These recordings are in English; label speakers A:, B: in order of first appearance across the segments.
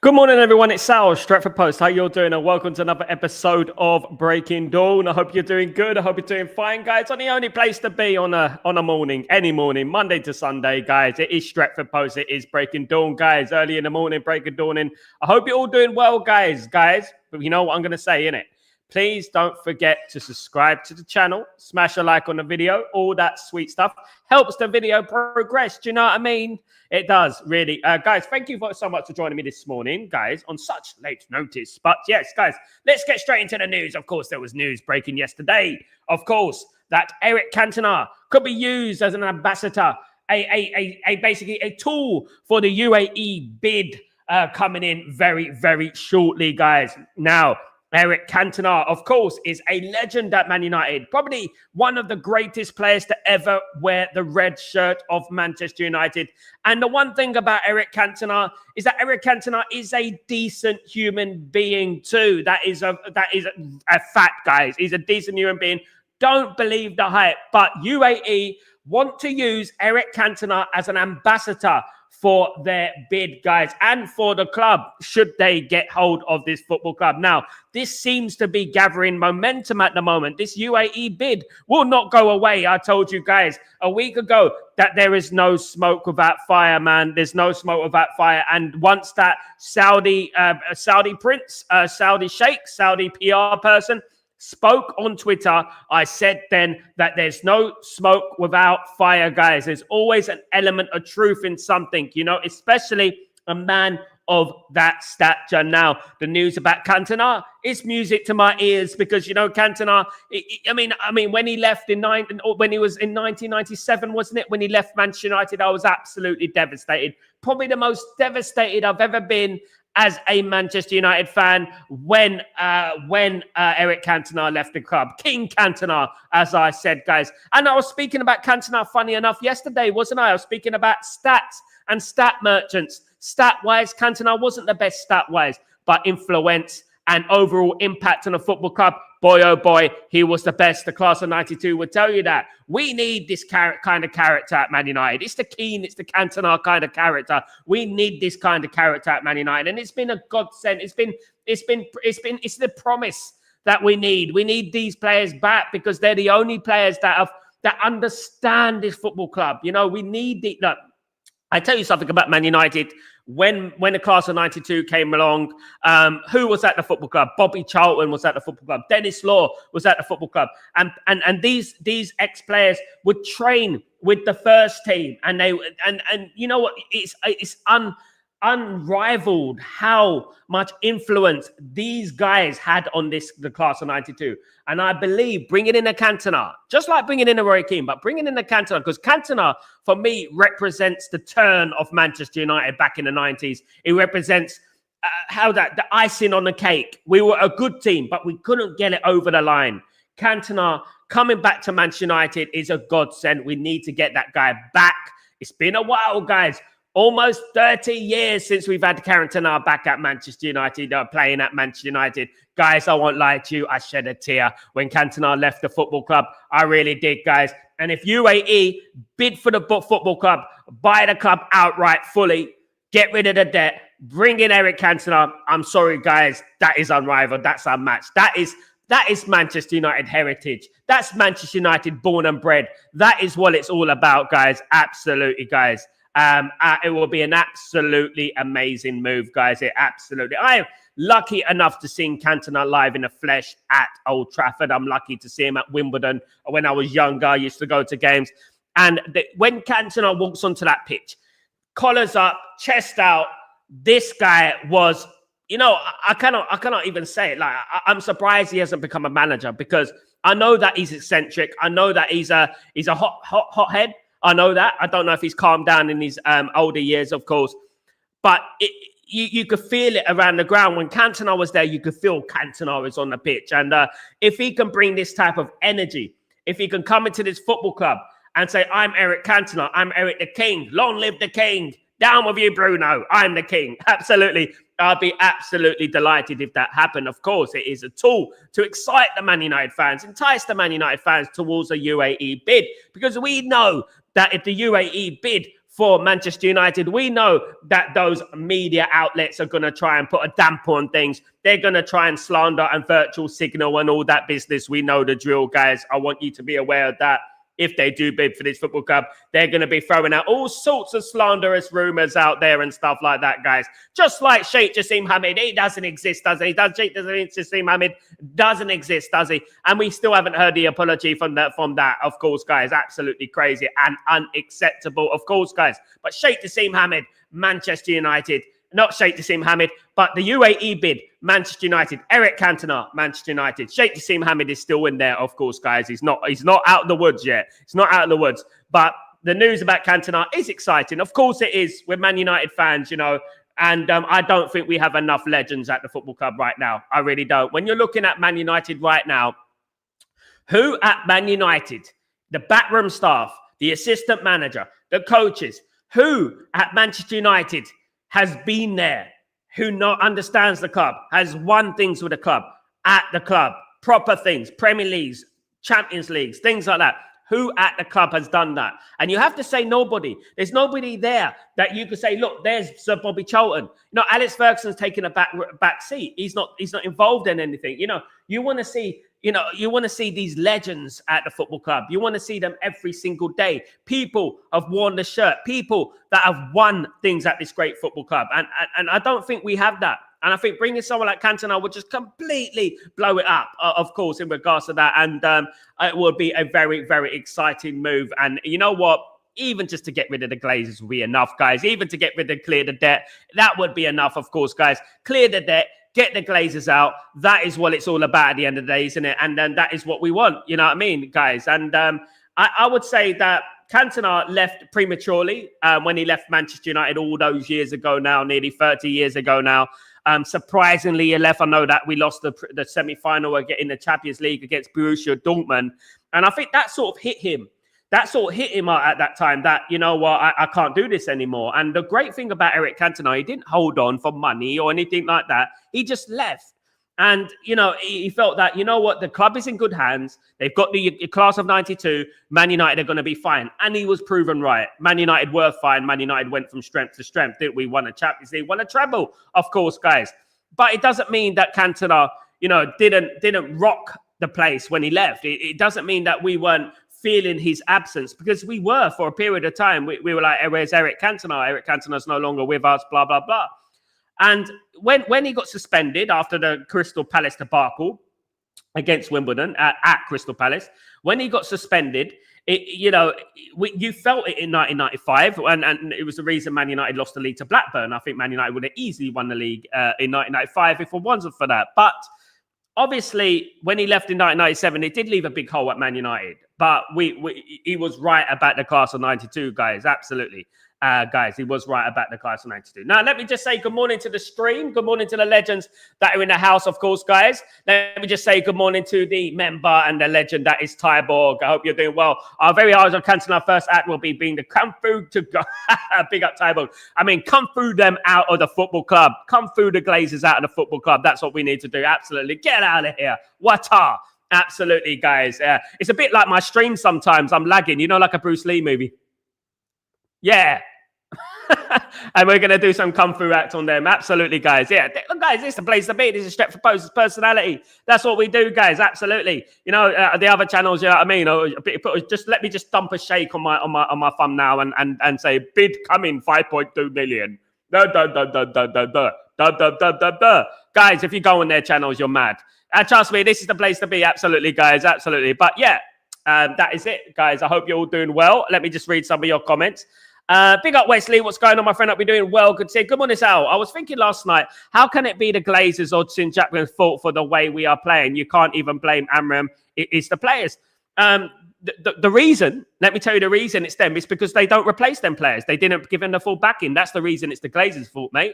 A: Good morning, everyone. It's Sal, Stretford Post. How you all doing? And welcome to another episode of Breaking Dawn. I hope you're doing good. I hope you're doing fine, guys. On the only place to be on a morning, any morning, Monday to Sunday, guys. It is Stretford Post. It is Breaking Dawn, guys. Early in the morning, Breaking Dawn. And I hope you're all doing well, guys. But you know what I'm going to say, innit? Please don't forget to subscribe to the channel, smash a like on the video, all that sweet stuff. Helps the video progress. Do you know what I mean? It does, really. Guys, thank you so much for joining me this morning, guys, on such late notice. But yes, guys, let's get straight into the news. Of course, there was news breaking yesterday. Of course, that Eric Cantona could be used as an ambassador, basically a tool for the UAE bid coming in very, very shortly, guys. Now, Eric Cantona, of course, is a legend at Man United. Probably one of the greatest players to ever wear the red shirt of Manchester United. And the one thing about Eric Cantona is that Eric Cantona is a decent human being too. That is a fact, guys. He's a decent human being. Don't believe the hype. But UAE want to use Eric Cantona as an ambassador for their bid, guys, and for the club, should they get hold of this football club. Now, this seems to be gathering momentum at the moment. This UAE bid will not go away. I told you guys a week ago that there is no smoke without fire, man. There's no smoke without fire. And once that Saudi prince, Saudi sheikh, Saudi PR person spoke on Twitter, I said then that there's no smoke without fire, guys. There's always an element of truth in something, you know, especially a man of that stature. Now, the news about Cantona is music to my ears because, you know, Cantona, I mean, when he left when he was in 1997, wasn't it? When he left Manchester United, I was absolutely devastated. Probably the most devastated I've ever been as a Manchester United fan when Eric Cantona left the club. King Cantona, as I said, guys. And I was speaking about Cantona, funny enough, yesterday, wasn't I? I was speaking about stats and stat merchants. Stat-wise, Cantona wasn't the best stat-wise, but influence and overall impact on a football club, boy, oh boy, he was the best. The class of 92 would tell you that. We need this kind of character at Man United. It's the it's the Cantona kind of character. We need this kind of character at Man United. And it's been a godsend. It's the promise that we need. We need these players back because they're the only players that understand this football club. You know, we need it. Look, I tell you something about Man United. When the class of 92 came along, who was at the football club? Bobby Charlton was at the football club. Dennis Law was at the football club. And these ex-players would train with the first team. And you know what? It's unrivaled how much influence these guys had on the class of 92. And I believe bringing in a Cantona, just like bringing in a Roy Keane, but bringing in a Cantona, because Cantona, for me, represents the turn of Manchester United back in the 90s. It represents the icing on the cake. We were a good team, but we couldn't get it over the line. Cantona coming back to Manchester United is a godsend. We need to get that guy back. It's been a while, guys. Almost 30 years since we've had Cantona back at Manchester United, playing at Manchester United. Guys, I won't lie to you, I shed a tear when Cantona left the football club. I really did, guys. And if UAE bid for the football club, buy the club outright fully, get rid of the debt, bring in Eric Cantona, I'm sorry, guys, that is unrivaled. That's unmatched. That is Manchester United heritage. That's Manchester United born and bred. That is what it's all about, guys. Absolutely, guys. It will be an absolutely amazing move, guys. I am lucky enough to see Cantona live in the flesh at Old Trafford. I'm lucky to see him at Wimbledon. When I was younger, I used to go to games. And when Cantona walks onto that pitch, collars up, chest out, this guy was, you know, I cannot even say it. Like, I'm surprised he hasn't become a manager because I know that he's eccentric. I know that he's a hothead. I know that. I don't know if he's calmed down in his older years, of course. But you could feel it around the ground. When Cantona was there, you could feel Cantona was on the pitch. And if he can bring this type of energy, if he can come into this football club and say, I'm Eric Cantona, I'm Eric the King, long live the King, down with you, Bruno, I'm the King. Absolutely. I'd be absolutely delighted if that happened. Of course, it is a tool to excite the Man United fans, entice the Man United fans towards a UAE bid, because we know that if the UAE bid for Manchester United. We know that those media outlets are going to try and put a damper on things. They're going to try and slander and virtual signal and all that business. We know the drill, guys. I want you to be aware of that. If they do bid for this football club, they're going to be throwing out all sorts of slanderous rumors out there and stuff like that, guys. Just like Sheikh Jassim Hamid, he doesn't exist, does he? Sheikh Jassim Hamid doesn't exist, does he? And we still haven't heard the apology from that, of course, guys. Absolutely crazy and unacceptable, of course, guys. But Sheikh Jassim Hamid, Manchester United, not Sheikh Jassim Hamid, but the UAE bid, Manchester United. Eric Cantona, Manchester United. Sheikh Jassim Hamid is still in there, of course, guys. He's not out of the woods yet. He's not out of the woods. But the news about Cantona is exciting. Of course it is. We're Man United fans, you know. And I don't think we have enough legends at the football club right now. I really don't. When you're looking at Man United right now, who at Man United, the backroom staff, the assistant manager, the coaches, who at Manchester United has been there, who understands the club, has won things with the club, at the club, proper things, Premier Leagues, Champions Leagues, things like that. Who at the club has done that? And you have to say nobody. There's nobody there that you could say, look, there's Sir Bobby Charlton. You know, Alex Ferguson's taken a back seat. He's not involved in anything. You know, you want to see these legends at the football club. You want to see them every single day. People have worn the shirt. People that have won things at this great football club. And I don't think we have that. And I think bringing someone like Cantona would just completely blow it up, of course, in regards to that. And it would be a very, very exciting move. And you know what? Even just to get rid of the Glazers would be enough, guys. Even to get rid of, clear the debt, that would be enough, of course, guys. Clear the debt, get the Glazers out. That is what it's all about at the end of the day, isn't it? And then that is what we want. You know what I mean, guys? And I would say that Cantona left prematurely when he left Manchester United all those years ago now, nearly 30 years ago now. Surprisingly, he left. I know that we lost the semi-final in the Champions League against Borussia Dortmund. And I think that sort of hit him. That sort of hit him at that time that, you know what, I can't do this anymore. And the great thing about Eric Cantona, he didn't hold on for money or anything like that. He just left. And, you know, he felt that, you know what, the club is in good hands. They've got the class of 92. Man United are going to be fine. And he was proven right. Man United were fine. Man United went from strength to strength. Didn't we? Won a Champions League, won a treble, of course, guys. But it doesn't mean that Cantona, you know, didn't rock the place when he left. It doesn't mean that we weren't feeling his absence, because we were for a period of time. We were like, where's Eric Cantona? Eric Cantona's no longer with us, blah, blah, blah. And when he got suspended after the Crystal Palace debacle against Wimbledon at Crystal Palace, when he got suspended, you felt it in 1995, and it was the reason Man United lost the league to Blackburn. I think Man United would have easily won the league in 1995 if it wasn't for that. But obviously, when he left in 1997, it did leave a big hole at Man United. But he was right about the class of 92, guys. Absolutely. Guys, he was right about the class of 92. Now, let me just say good morning to the stream. Good morning to the legends that are in the house, of course, guys. Let me just say good morning to the member and the legend that is Tyborg. I hope you're doing well. Our very eyes on Cantona. Our first act will be being the come through to go. Big up Tyborg. I mean, come through them out of the football club. Come through the Glazers out of the football club. That's what we need to do. Absolutely. Get out of here. What are? Absolutely, guys. It's a bit like my stream sometimes. I'm lagging, you know, like a Bruce Lee movie. Yeah. And we're going to do some kung fu act on them. Absolutely, guys. Yeah, guys, this is the place to be. This is Stretford Post. It's personality. That's what we do, guys. Absolutely. You know, the other channels, you know what I mean? Just let me just dump a shake on my thumb now and say, bid coming 5.2 million. Guys, if you go on their channels, you're mad. Trust me, this is the place to be. Absolutely, guys. Absolutely. But yeah, that is it, guys. I hope you're all doing well. Let me just read some of your comments. Big up Wesley, what's going on, my friend? Hope you're doing well. Good to see you. Good morning, Sal. I was thinking last night, how can it be the Glazers or Sin Jackman's fault for the way we are playing? You can't even blame Amram. It's the players. The reason, let me tell you the reason it's them, is because they don't replace them players. They didn't give them the full backing. That's the reason it's the Glazers' fault, mate.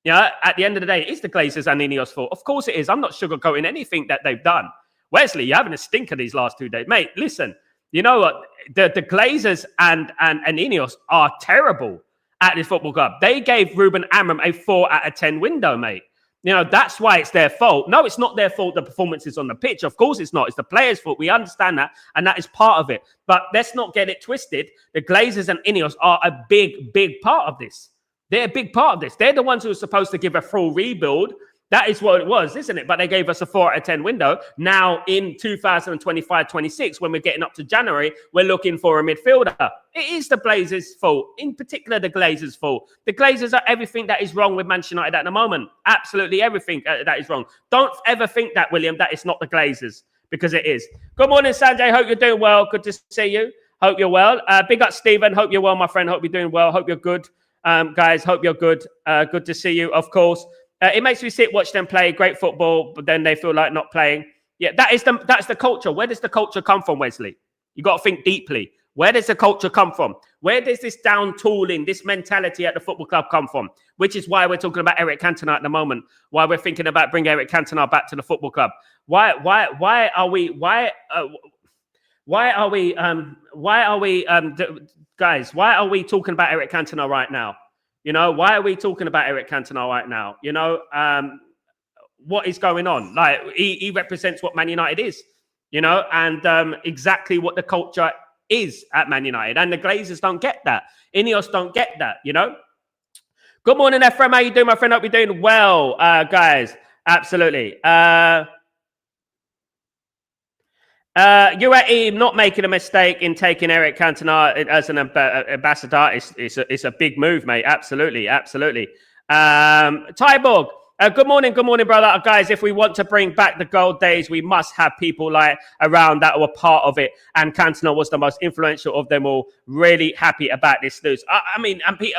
A: Yeah, at the end of the day, it's the Glazers and Ineos' fault. Of course it is. I'm not sugarcoating anything that they've done. Wesley, you're having a stinker these last 2 days. Mate, listen. You know what? The Glazers and Ineos are terrible at this football club. They gave Ruben Amram a 4 out of 10 window, mate. That's why it's their fault. No, it's not their fault. The performance is on the pitch. Of course it's not. It's the players' fault. We understand that. And that is part of it. But let's not get it twisted. The Glazers and Ineos are a big, big part of this. They're a big part of this. They're the ones who are supposed to give a full rebuild. That is what it was, isn't it? But they gave us a 4 out of 10 window. Now in 2025-26, when we're getting up to January, we're looking for a midfielder. It is the Glazers' fault, in particular the Glazers' fault. The Glazers are everything that is wrong with Manchester United at the moment. Absolutely everything that is wrong. Don't ever think that, William, that it's not the Glazers, because it is. Good morning, Sanjay. Hope you're doing well. Good to see you. Hope you're well. Big up, Stephen. Hope you're well, my friend. Hope you're doing well. Hope you're good. Guys, hope you're good. Good to see you, of course. It makes me sit, watch them play great football, but then they feel like not playing. Yeah, that's the culture. Where does the culture come from, Wesley? You got to think deeply. Where does the culture come from? Where does this down tooling, this mentality at the football club come from? Which is why we're talking about Eric Cantona at the moment. Why we're thinking about bringing Eric Cantona back to the football club. Why are we talking about Eric Cantona right now? Why are we talking about Eric Cantona right now? What is going on? Like, he represents what Man United is, and exactly what the culture is at Man United. And the Glazers don't get that. Ineos don't get that, Good morning, Ephraim. How you doing, my friend? Hope you're doing well, guys. Absolutely. UAE not making a mistake in taking Eric Cantona as an ambassador. It's a big move, mate. Absolutely. Tyborg, good morning, brother. Guys, if we want to bring back the gold days, we must have people like around that were part of it. And Cantona was the most influential of them all. Really happy about this news.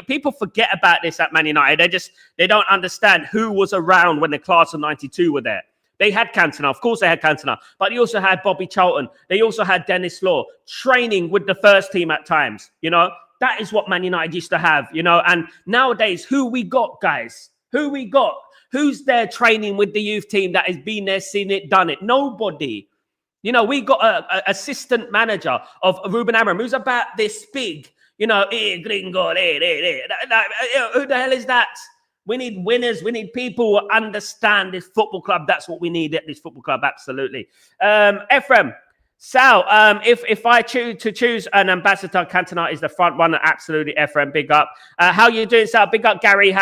A: People forget about this at Man United. They don't understand who was around when the class of 92 were there. They had Cantona. Of course they had Cantona. But they also had Bobby Charlton. They also had Dennis Law training with the first team at times. That is what Man United used to have, And nowadays, who we got, guys? Who we got? Who's there training with the youth team that has been there, seen it, done it? Nobody. We got an assistant manager of Ruben Amorim, who's about this big. Gringo, who the hell is that? We need winners. We need people who understand this football club. That's what we need at this football club. Absolutely. Ephraim, Sal, if I choose an ambassador, Cantona is the front runner. Absolutely, Ephraim. Big up. How you doing, Sal? Big up, Gary.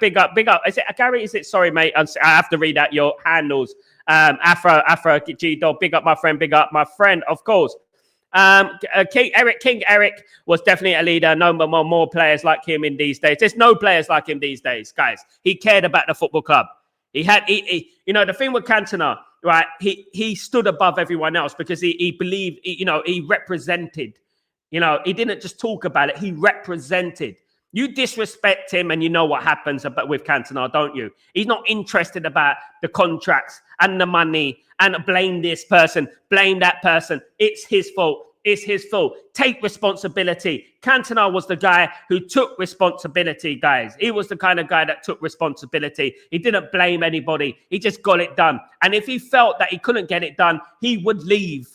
A: Big up. Is it Gary? Is it? Sorry, mate. I have to read out your handles. Afro, G-Dog. Big up, my friend. Big up, my friend. Of course. Eric was definitely a leader. No more players like him in these days. There's no players like him these days, guys. He cared about the football club. The thing with Cantona, right? He stood above everyone else because he believed, he represented. He didn't just talk about it. He represented. You disrespect him and you know what happens with Cantona, don't you? He's not interested about the contracts and the money and blame this person, blame that person. It's his fault. It's his fault. Take responsibility. Cantona was the guy who took responsibility, guys. He was the kind of guy that took responsibility. He didn't blame anybody. He just got it done. And if he felt that he couldn't get it done, he would leave.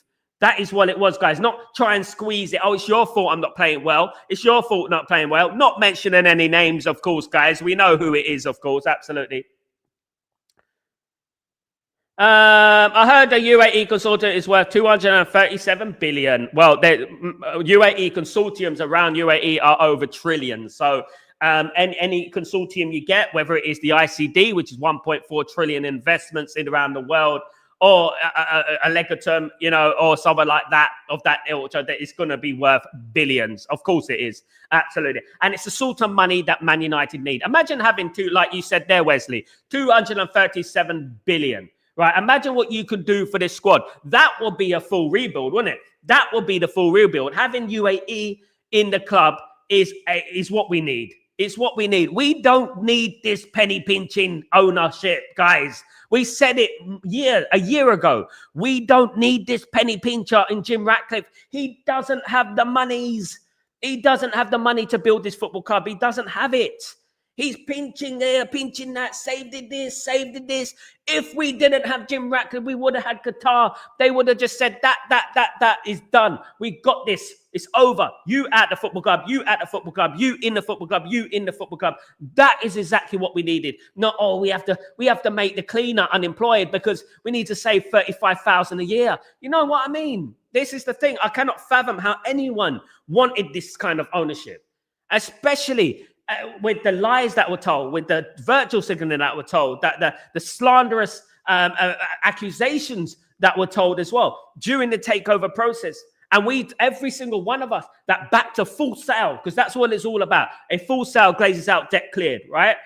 A: That is what it was, guys. Not try and squeeze it. Oh, it's your fault I'm not playing well. It's your fault not playing well. Not mentioning any names, of course, guys. We know who it is, of course. Absolutely. I heard the UAE consortium is worth 237 billion. Well, the UAE consortiums around UAE are over trillions. So any consortium you get, whether it is the ICD, which is 1.4 trillion investments in around the world, or a legatum, or somewhere like that, of that ilk, that it's going to be worth billions. Of course it is. Absolutely. And it's the sort of money that Man United need. Imagine having like you said there, Wesley, 237 billion. Right, imagine what you could do for this squad. That would be a full rebuild, wouldn't it? That would be the full rebuild. Having UAE in the club is what we need. It's what we need. We don't need this penny pinching ownership, guys. We said it a year ago. We don't need this penny pincher in Jim Ratcliffe. He doesn't have the monies. He doesn't have the money to build this football club. He doesn't have it. He's pinching there, pinching that, saved this. If we didn't have Jim Ratcliffe, we would have had Qatar. They would have just said that is done. We got this. It's over. You at the football club, you at the football club, you in the football club, you in the football club. That is exactly what we needed. Not, we have to make the cleaner unemployed because we need to save 35,000 a year. You know what I mean? This is the thing. I cannot fathom how anyone wanted this kind of ownership, especially with the lies that were told, with the virtual signaling that were told, that the slanderous accusations that were told as well during the takeover process. And every single one of us that backed a full sale, because that's what it's all about. A full sale, Glazers out, debt cleared, right?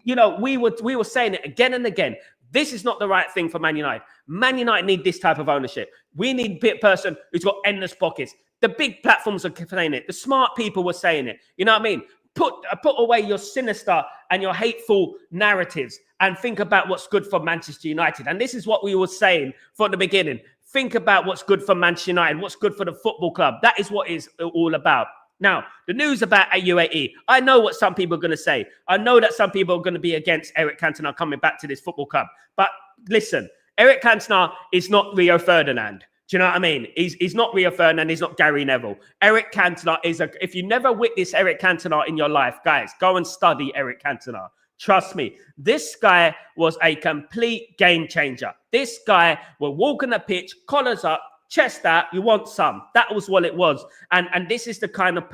A: You know, we were saying it again and again. This is not the right thing for Man United. Man United need this type of ownership. We need a person who's got endless pockets. The big platforms are saying it. The smart people were saying it. You know what I mean? Put away your sinister and your hateful narratives and think about what's good for Manchester United. And this is what we were saying from the beginning. Think about what's good for Manchester United, what's good for the football club. That is what it's all about. Now, the news about a UAE. I know what some people are going to say. I know that some people are going to be against Eric Cantona coming back to this football club. But listen, Eric Cantona is not Rio Ferdinand. Do you know what I mean? He's not Rio Ferdinand. He's not Gary Neville. Eric Cantona if you never witnessed Eric Cantona in your life, guys, go and study Eric Cantona. Trust me, this guy was a complete game changer. This guy will walk on the pitch, collars up, chest out, you want some. That was what it was. And this is the kind of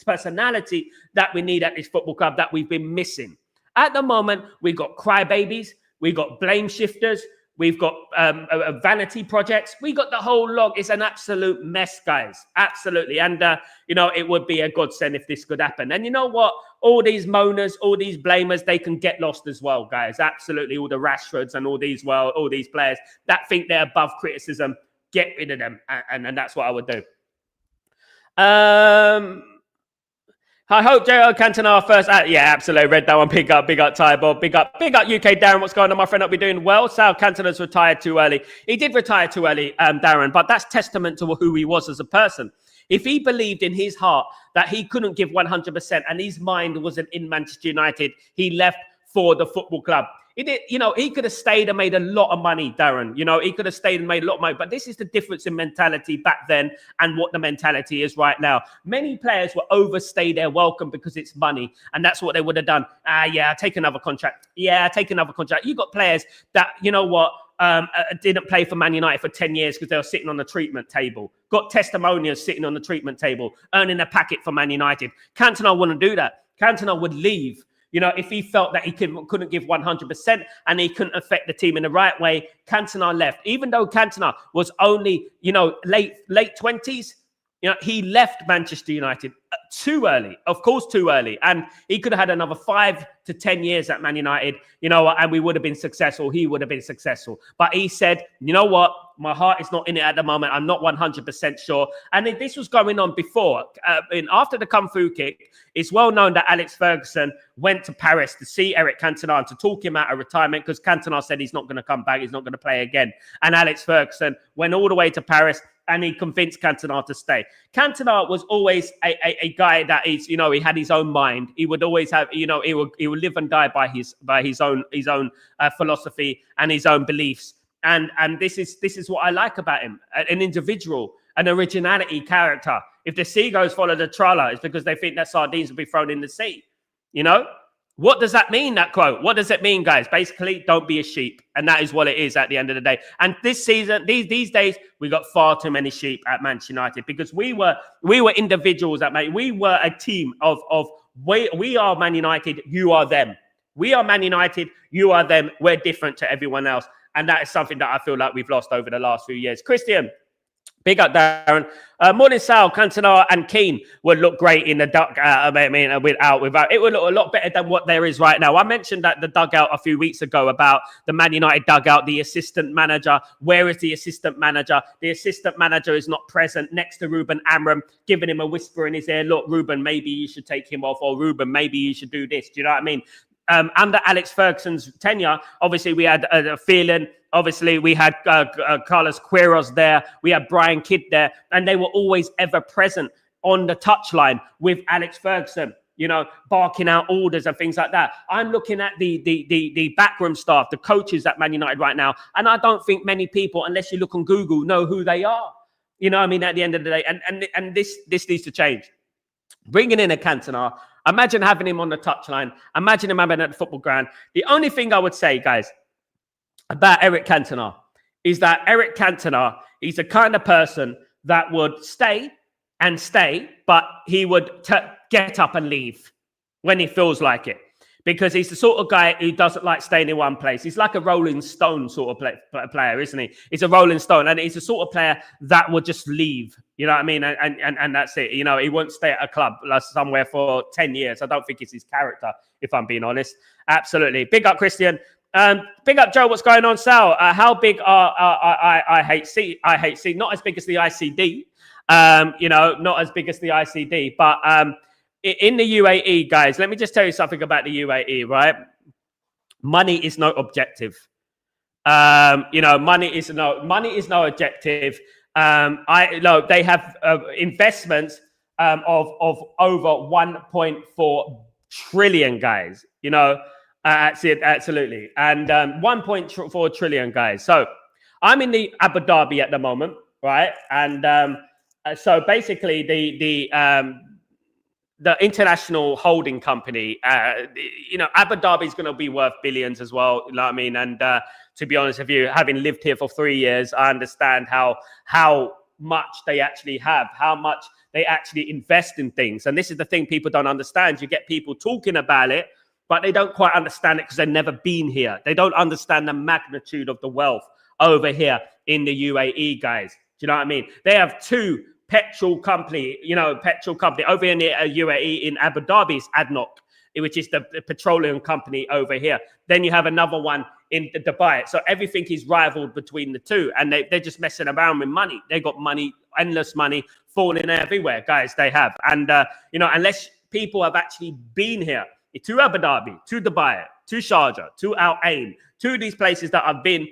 A: personality that we need at this football club that we've been missing. At the moment, we've got crybabies, we've got blame shifters, we've got vanity projects. We got the whole log. It's an absolute mess, guys. Absolutely. And, it would be a godsend if this could happen. And you know what? All these moaners, all these blamers, they can get lost as well, guys. Absolutely. All the Rashfords and all these players that think they're above criticism, get rid of them. And that's what I would do. I hope J.O. Cantona first. Yeah, absolutely. Read that one. Big up, Ty Bob. Big up, UK Darren. What's going on, my friend? Hope you're doing well. Sal Cantona's retired too early. He did retire too early, Darren, but that's testament to who he was as a person. If he believed in his heart that he couldn't give 100% and his mind wasn't in Manchester United, he left for the football club. He did, he could have stayed and made a lot of money, Darren. He could have stayed and made a lot of money. But this is the difference in mentality back then and what the mentality is right now. Many players will overstay their welcome because it's money. And that's what they would have done. Take another contract. Take another contract. You got players that, didn't play for Man United for 10 years because they were sitting on the treatment table. Got testimonials sitting on the treatment table, earning a packet for Man United. Cantona wouldn't do that. Cantona would leave. If he felt that he couldn't give 100% and he couldn't affect the team in the right way, Cantona left. Even though Cantona was only, late 20s, he left Manchester United too early. Of course, too early. And he could have had another 5 to 10 years at Man United, and we would have been successful. He would have been successful. But he said, you know what? My heart is not in it at the moment. I'm not 100% sure. And this was going on before. After the Kung Fu kick, it's well known that Alex Ferguson went to Paris to see Eric Cantona and to talk him out of retirement because Cantona said he's not going to come back. He's not going to play again. And Alex Ferguson went all the way to Paris and he convinced Cantona to stay. Cantona was always a guy that is, he had his own mind. He would always have, he would live and die by his own philosophy and his own beliefs. And this is what I like about him: an individual, an originality character. If the seagulls follow the trawler, it's because they think that sardines will be thrown in the sea. What does that mean, that quote? What does it mean, guys? Basically, don't be a sheep. And that is what it is at the end of the day. And this season, these days, we got far too many sheep at Manchester United because we were individuals at Man. We were a team of we are Man United, you are them. We are Man United, you are them. We're different to everyone else. And that is something that I feel like we've lost over the last few years. Christian, big up, Darren. Morning, Sal, Cantona and Keane would look great in the dugout. Without. It would look a lot better than what there is right now. I mentioned that the dugout a few weeks ago about the Man United dugout, the assistant manager. Where is the assistant manager? The assistant manager is not present next to Ruben Amram, giving him a whisper in his ear. Look, Ruben, maybe you should take him off. Or Ruben, maybe you should do this. Do you know what I mean? Under Alex Ferguson's tenure, obviously we had a feeling. Obviously, we had Carlos Queiroz there. We had Brian Kidd there. And they were always ever present on the touchline with Alex Ferguson. barking out orders and things like that. I'm looking at the backroom staff, the coaches at Man United right now, and I don't think many people, unless you look on Google, know who they are. You know what I mean? At the end of the day, and this needs to change. Bringing in a Cantona, imagine having him on the touchline. Imagine him having at the football ground. The only thing I would say, guys, about Eric Cantona is that Eric Cantona, he's the kind of person that would stay, but he would get up and leave when he feels like it. Because he's the sort of guy who doesn't like staying in one place. He's like a Rolling Stone sort of player, isn't he? He's a Rolling Stone, and he's the sort of player that would just leave. You know what I mean? And that's it. He won't stay at a club somewhere for 10 years. I don't think it's his character, if I'm being honest. Absolutely. Big up, Christian. Big up, Joe. What's going on, Sal? How big are IHC? IHC, not as big as the ICD. Not as big as the ICD, but in the UAE, guys, let me just tell you something about the UAE, right? Money is no objective. Money is no objective. They have investments of over 1.4 trillion, guys. Absolutely, and 1.4 trillion, guys. So I'm in the Abu Dhabi at the moment, right? And so basically, the international holding company, Abu Dhabi is going to be worth billions as well. You know what I mean? And to be honest with you, having lived here for 3 years, I understand how much they actually have, how much they actually invest in things. And this is the thing people don't understand. You get people talking about it, but they don't quite understand it because they've never been here. They don't understand the magnitude of the wealth over here in the UAE, guys. Do you know what I mean? They have two petrol company over in the UAE in Abu Dhabi is ADNOC, which is the petroleum company over here. Then you have another one in Dubai. So everything is rivaled between the two, and they're just messing around with money. They got money, endless money falling everywhere, guys. They have. And, unless people have actually been here to Abu Dhabi, to Dubai, to Sharjah, to Al Ain, to these places that I've been,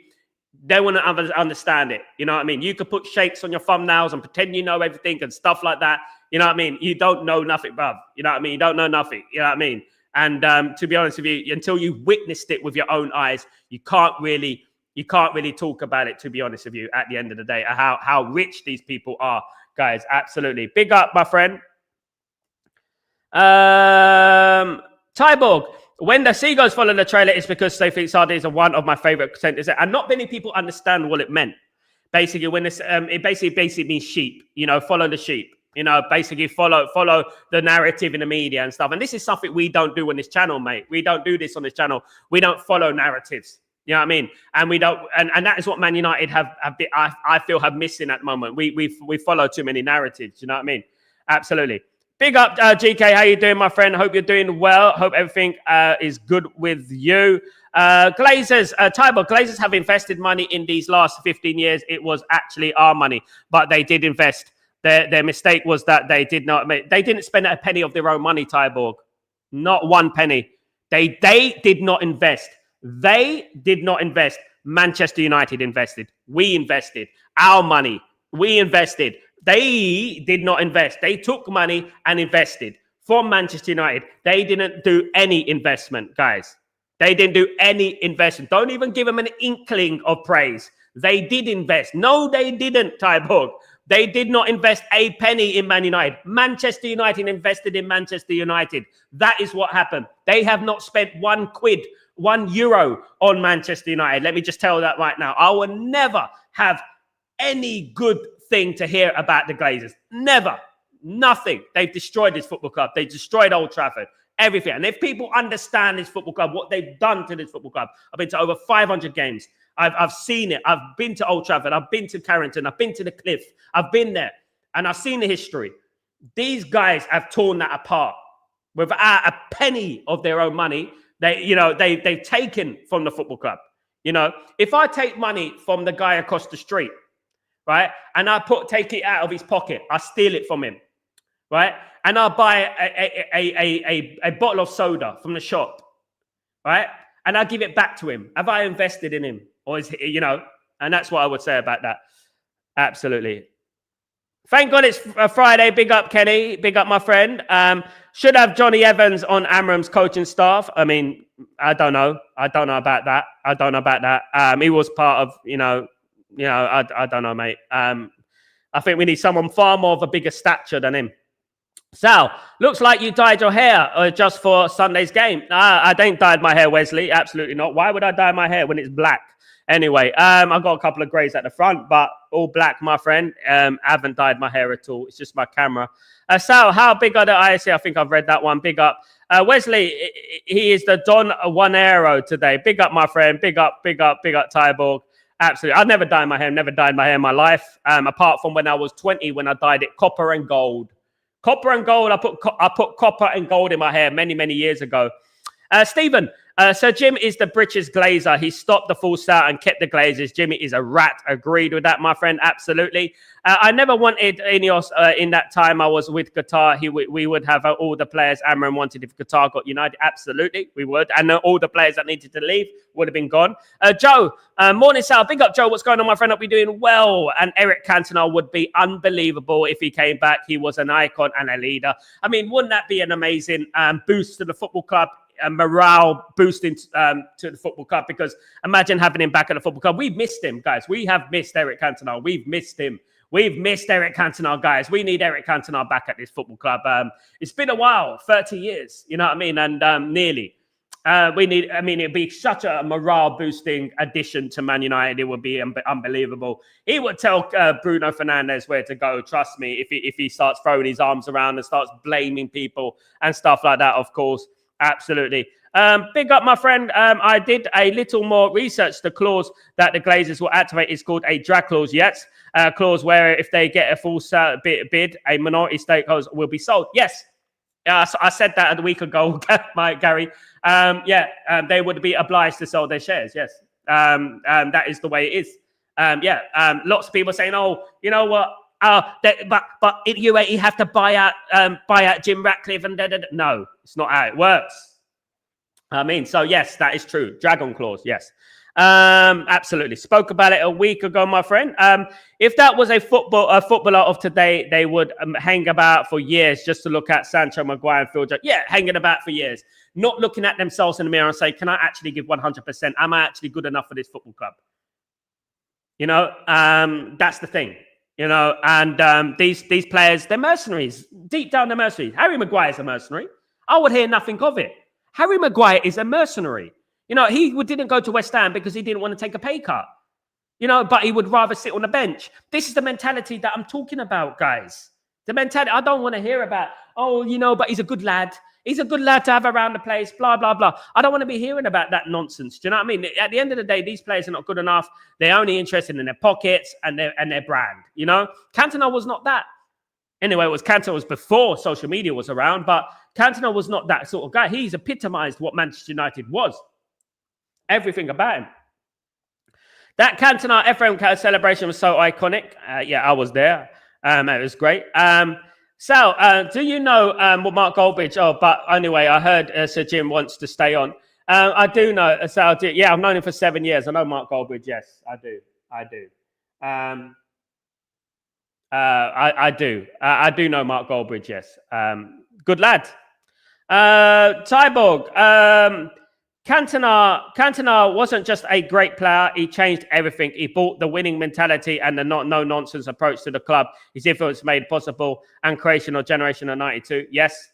A: they want to understand it. You know what I mean? You could put shakes on your thumbnails and pretend you know everything and stuff like that. You know what I mean? You don't know nothing, bruv. You know what I mean? You don't know nothing. You know what I mean? And to be honest with you, until you witnessed it with your own eyes, you can't really talk about it, to be honest with you, at the end of the day, how rich these people are, guys. Absolutely. Big up, my friend. Tyborg. When the Seagulls follow the trailer, it's because they think sardines are one of my favorite sentences. And not many people understand what it meant. Basically, when it basically means sheep, follow the sheep, basically follow the narrative in the media and stuff. And this is something we don't do on this channel, mate. We don't do this on this channel. We don't follow narratives. You know what I mean? And we don't, and that is what Man United I feel have missing at the moment. We follow too many narratives. You know what I mean? Absolutely. Big up, GK. How you doing, my friend? Hope you're doing well. Hope everything is good with you. Glazers, Glazers have invested money in these last 15 years. It was actually our money, but they did invest. Their mistake was that they didn't spend a penny of their own money, Tyborg. Not one penny. They did not invest. They did not invest. Manchester United invested. We invested. Our money. We invested. They did not invest. They took money and invested from Manchester United. They didn't do any investment, guys. They didn't do any investment. Don't even give them an inkling of praise. They did invest. No, they didn't, Tyborg. They did not invest a penny in Man United. Manchester United invested in Manchester United. That is what happened. They have not spent €1 on Manchester United. Let me just tell you that right now. I will never have any good thing to hear about the Glazers. Never. Nothing. They've destroyed this football club. They destroyed Old Trafford. Everything. And if people understand this football club, what they've done to this football club, I've been to over 500 games. I've seen it. I've been to Old Trafford. I've been to Carrington. I've been to the Cliff. I've been there. And I've seen the history. These guys have torn that apart without a penny of their own money. They've taken from the football club. If I take money from the guy across the street, right, and I take it out of his pocket, I steal it from him, right, and I buy a bottle of soda from the shop, right, and I give it back to him. Have I invested in him? Or is he, and that's what I would say about that. Absolutely. Thank God it's a Friday. Big up, Kenny. Big up, my friend. Should have Johnny Evans on Amram's coaching staff. I mean, I don't know. I don't know about that. He was part of, I don't know, mate. I think we need someone far more of a bigger stature than him. Sal, looks like you dyed your hair just for Sunday's game. I don't dyed my hair, Wesley. Absolutely not. Why would I dye my hair when it's black? Anyway, I've got a couple of greys at the front, but all black, my friend. I haven't dyed my hair at all. It's just my camera. Sal, how big are the ISC? I think I've read that one. Big up. Wesley, he is the Don Juanero today. Big up, my friend. Big up, Tyborg. Absolutely. I've never dyed my hair. Never dyed my hair in my life, apart from when I was 20, when I dyed it copper and gold. Copper and gold. I put copper and gold in my hair many, many years ago. Stephen, Sir Jim is the British Glazer. He stopped the full start and kept the Glazers. Jimmy is a rat. Agreed with that, my friend. Absolutely. I never wanted Ineos in that time I was with Qatar. We would have all the players Amram wanted if Qatar got United. Absolutely, we would. And all the players that needed to leave would have been gone. Joe, morning, Sal. Big up, Joe. What's going on, my friend? I'll be doing well. And Eric Cantona would be unbelievable if he came back. He was an icon and a leader. I mean, wouldn't that be an amazing boost to the football club? Morale boosting to the football club, because imagine having him back at the football club. We've missed him, guys. We have missed Eric Cantona. We've missed him. We've missed Eric Cantona, guys. We need Eric Cantona back at this football club. It's been a while, 30 years, you know what I mean? And nearly. It'd be such a morale boosting addition to Man United. It would be unbelievable. He would tell Bruno Fernandes where to go. Trust me, if he starts throwing his arms around and starts blaming people and stuff like that, of course. Absolutely. Big up, my friend. I did a little more research. The clause that the Glazers will activate is called a drag clause. Yes, a clause where if they get a full bid, a minority stakeholders will be sold. Yes, I said that a week ago, Gary. They would be obliged to sell their shares. Yes, that is the way it is. Lots of people saying, "Oh, you know what? But in UAE have to buy out Jim Ratcliffe and no, it's not how it works. I mean, so yes, that is true. Dragon clause, yes. Absolutely. Spoke about it a week ago, my friend. If that was a footballer of today, they would hang about for years just to look at Sancho, Maguire, and Phil Jones. Yeah, hanging about for years, not looking at themselves in the mirror and say, "Can I actually give 100%? Am I actually good enough for this football club?" You know, that's the thing. You know, and these players, they're mercenaries. Deep down, they're mercenaries. Harry Maguire is a mercenary. I would hear nothing of it. Harry Maguire is a mercenary. You know, he didn't go to West Ham because he didn't want to take a pay cut. You know, but he would rather sit on the bench. This is the mentality that I'm talking about, guys. The mentality. I don't want to hear about, oh, you know, but he's a good lad. He's a good lad to have around the place, blah, blah, blah. I don't want to be hearing about that nonsense. Do you know what I mean? At the end of the day, these players are not good enough. They're only interested in their pockets and their brand, you know? Cantona was not that. Anyway, Cantona was before social media was around, but Cantona was not that sort of guy. He's epitomized what Manchester United was. Everything about him. That Cantona FM celebration was so iconic. I was there. It was great. Sal, do you know what Mark Goldbridge? Oh, but anyway, I heard Sir Jim wants to stay on. I do know Sal. I've known him for 7 years. I know Mark Goldbridge. Yes, I do. I do know Mark Goldbridge. Yes. Good lad. Tyborg. Cantona wasn't just a great player. He changed everything. He brought the winning mentality and the no-nonsense approach to the club. His influence made possible and creation of Generation of 92. Yes,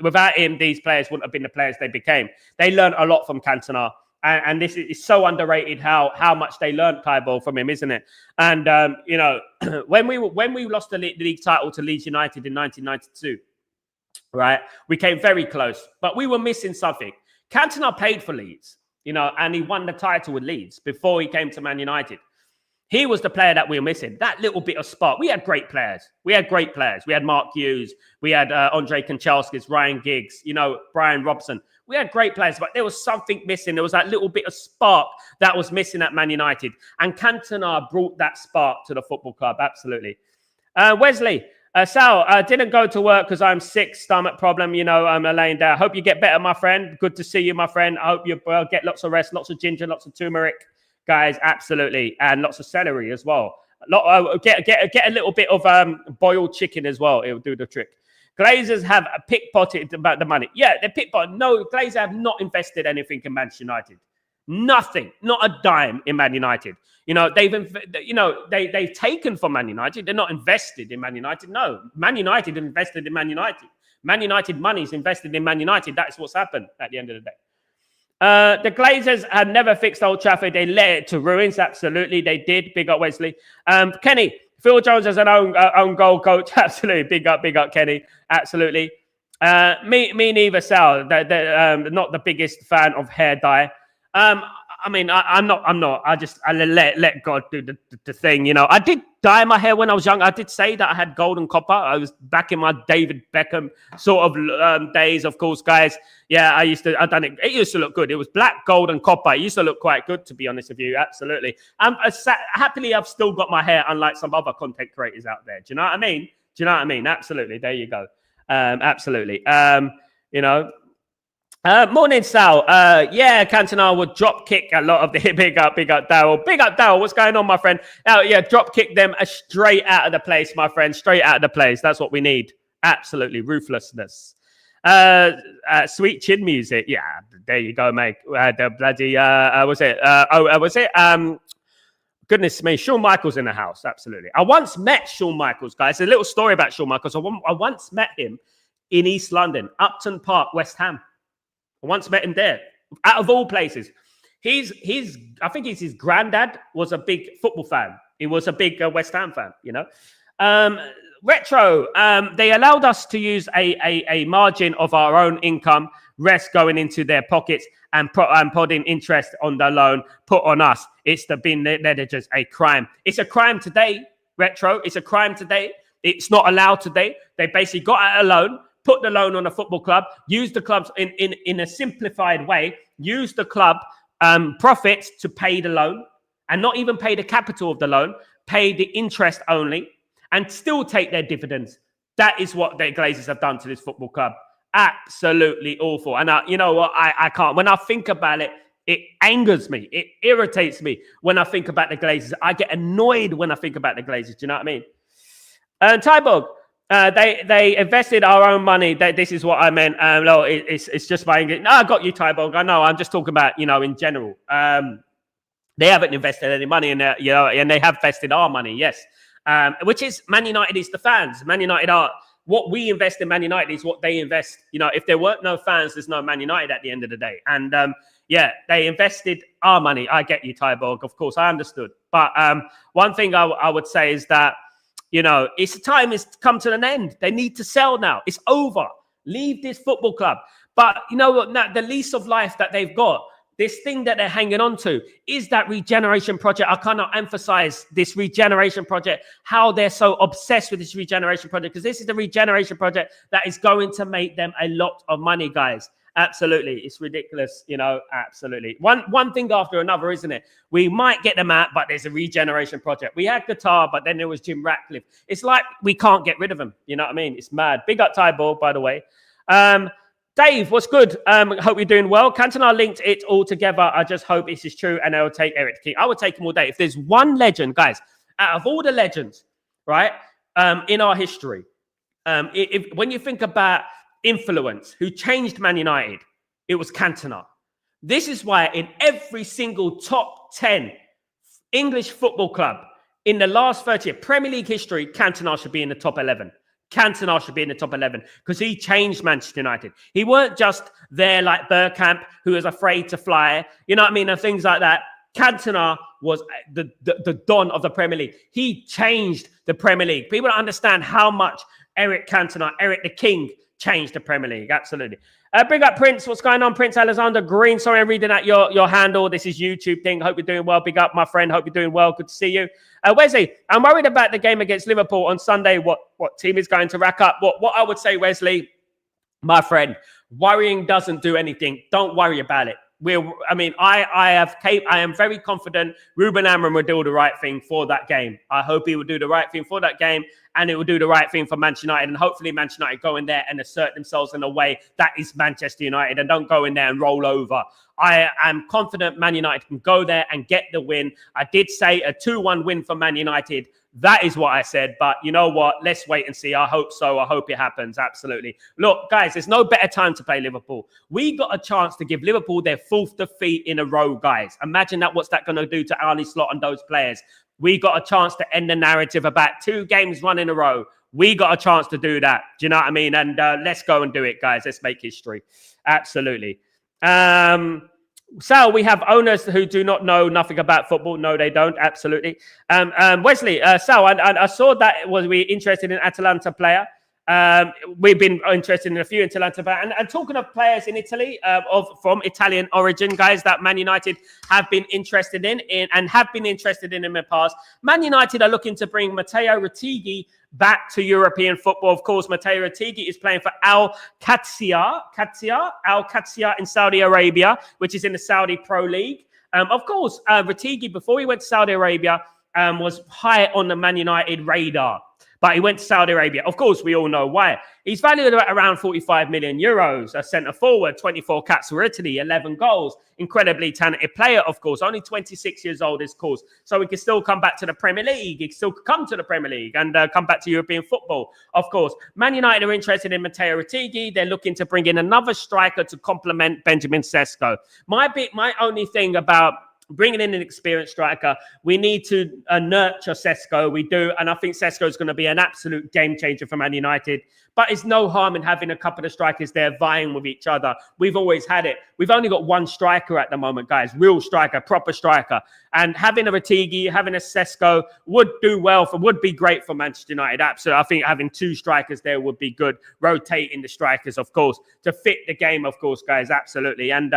A: without him, these players wouldn't have been the players they became. They learned a lot from Cantona. And this is so underrated how much they learned, Kyball, from him, isn't it? And, when we lost the league title to Leeds United in 1992, right, we came very close, but we were missing something. Cantona played for Leeds, and he won the title with Leeds before he came to Man United. He was the player that we were missing, that little bit of spark. We had great players. We had Mark Hughes. We had Andre Kanchelskis, Ryan Giggs, Brian Robson. We had great players, but there was something missing. There was that little bit of spark that was missing at Man United. And Cantona brought that spark to the football club, absolutely. Wesley, Sal, I didn't go to work because I'm sick, stomach problem. I'm laying down. Hope you get better, my friend. Good to see you, my friend. I hope you get lots of rest, lots of ginger, lots of turmeric, guys. Absolutely. And lots of celery as well. Get a little bit of boiled chicken as well. It will do the trick. Glazers have pickpocketed about the money. Yeah, they're pickpocketed. No, Glazers have not invested anything in Manchester United. Nothing, not a dime in Man United. They've taken from Man United. They're not invested in Man United. No, Man United invested in Man United. Man United money is invested in Man United. That's what's happened at the end of the day. The Glazers had never fixed Old Trafford. They let it to ruins. Absolutely, they did. Big up Wesley. Kenny, Phil Jones as an own goal coach. Absolutely, big up Kenny. Absolutely. Me neither, Sal. Not the biggest fan of hair dye. I'm not. I let God do the thing. I did dye my hair when I was young. I did say that I had gold and copper. I was back in my David Beckham sort of days, of course, guys. Yeah, I've done it. It used to look good. It was black, gold, and copper. It used to look quite good, to be honest with you. Absolutely. Happily, I've still got my hair, unlike some other content creators out there. Do you know what I mean? Absolutely. There you go. Absolutely. Morning, Sal. Yeah, Cantona would drop kick a lot of the big up Daryl. Big up Daryl. What's going on, my friend? Yeah, drop kick them straight out of the place, my friend. Straight out of the place. That's what we need. Absolutely. Ruthlessness. Sweet chin music. Yeah, there you go, mate. The bloody goodness me, Shawn Michaels in the house. Absolutely. I once met Shawn Michaels, guys. A little story about Shawn Michaels. I once met him in East London, Upton Park, West Ham. I once met him there, out of all places. I think his granddad was a big football fan. He was a big West Ham fan, Retro, they allowed us to use a margin of our own income, rest going into their pockets and putting interest on the loan put on us. It's the bin managers, a crime. It's a crime today, Retro. It's a crime today. It's not allowed today. They basically got out a loan, put the loan on a football club, use the clubs in a simplified way, use the club profits to pay the loan and not even pay the capital of the loan, pay the interest only and still take their dividends. That is what the Glazers have done to this football club. Absolutely awful. And you know what? I can't. When I think about it, it angers me. It irritates me when I think about the Glazers. I get annoyed when I think about the Glazers. Do you know what I mean? Tybog, they invested our own money. This is what I meant. No, it's just my English. No, I got you, Tybog. I know. I'm just talking about, in general. They haven't invested any money in that, and they have invested our money, yes. Which is Man United is the fans. Man United are what we invest in. Man United is what they invest. If there weren't no fans, there's no Man United at the end of the day. And they invested our money. I get you, Tybog. Of course, I understood. But one thing I would say is that it's time has come to an end. They need to sell now. It's over. Leave this football club. But the lease of life that they've got, this thing that they're hanging on to is that regeneration project. I cannot emphasize this regeneration project, how they're so obsessed with this regeneration project, because this is the regeneration project that is going to make them a lot of money, guys. Absolutely. It's ridiculous, absolutely. One thing after another, isn't it? We might get them out, but there's a regeneration project. We had Qatar, but then there was Jim Ratcliffe. It's like we can't get rid of him. You know what I mean? It's mad. Big up Ty Ball, by the way. Dave, what's good? Hope you're doing well. Cantona linked it all together. I just hope this is true, and they'll take Eric King. I would take him all day. If there's one legend, guys, out of all the legends, right, in our history, when you think about influence, who changed Man United, it was Cantona. This is why in every single top 10 English football club in the last 30 years, Premier League history, Cantona should be in the top 11. Cantona should be in the top 11 because he changed Manchester United. He weren't just there like Bergkamp, who was afraid to fly, and things like that. Cantona was the don of the Premier League. He changed the Premier League. People don't understand how much Eric Cantona, Eric the King, changed the Premier League. Absolutely. Bring up Prince. What's going on? Prince Alexander Green. Sorry, I'm reading out your handle. This is YouTube thing. Hope you're doing well. Big up, my friend. Hope you're doing well. Good to see you. Wesley, I'm worried about the game against Liverpool on Sunday. What team is going to rack up? What I would say, Wesley, my friend, worrying doesn't do anything. Don't worry about it. I am very confident Ruben Amorim will do the right thing for that game. I hope he will do the right thing for that game, and it will do the right thing for Manchester United. And hopefully Manchester United go in there and assert themselves in a way that is Manchester United and don't go in there and roll over. I am confident Man United can go there and get the win. I did say a 2-1 win for Man United. That is what I said. But you know what? Let's wait and see. I hope so. I hope it happens. Absolutely. Look, guys, there's no better time to play Liverpool. We got a chance to give Liverpool their 4th defeat in a row, guys. Imagine that. What's that going to do to Arne Slot and those players? We got a chance to end the narrative about 2 games run in a row. We got a chance to do that. Do you know what I mean? And let's go and do it, guys. Let's make history. Absolutely. Sal, we have owners who do not know nothing about football. No, they don't. Absolutely. Wesley, Sal, I saw that was we interested in Atalanta player. We've been interested in a few Atalanta players. And talking of players in Italy, from Italian origin, guys, that Man United have been interested in the past. Man United are looking to bring Matteo Retegui back to European football. Of course, Matteo Retegui is playing for Al Qatair in Saudi Arabia, which is in the Saudi Pro League. Of course, Retegui, before he went to Saudi Arabia, was high on the Man United radar. But he went to Saudi Arabia. Of course, we all know why. He's valued at around 45 million euros. A centre forward, 24 caps for Italy, 11 goals. Incredibly talented player, of course. Only 26 years old, of course. So he can still come back to the Premier League. He can still come to the Premier League and come back to European football, of course. Man United are interested in Matteo Retegui. They're looking to bring in another striker to complement Benjamin Sesko. My only thing about bringing in an experienced striker, we need to nurture Sesko. We do. And I think Sesko is going to be an absolute game changer for Man United. But it's no harm in having a couple of strikers there vying with each other. We've always had it. We've only got one striker at the moment, guys. Real striker, proper striker. And having a Retegui, having a Sesko would be great for Manchester United. Absolutely. I think having 2 strikers there would be good. Rotating the strikers, of course, to fit the game, of course, guys. Absolutely. And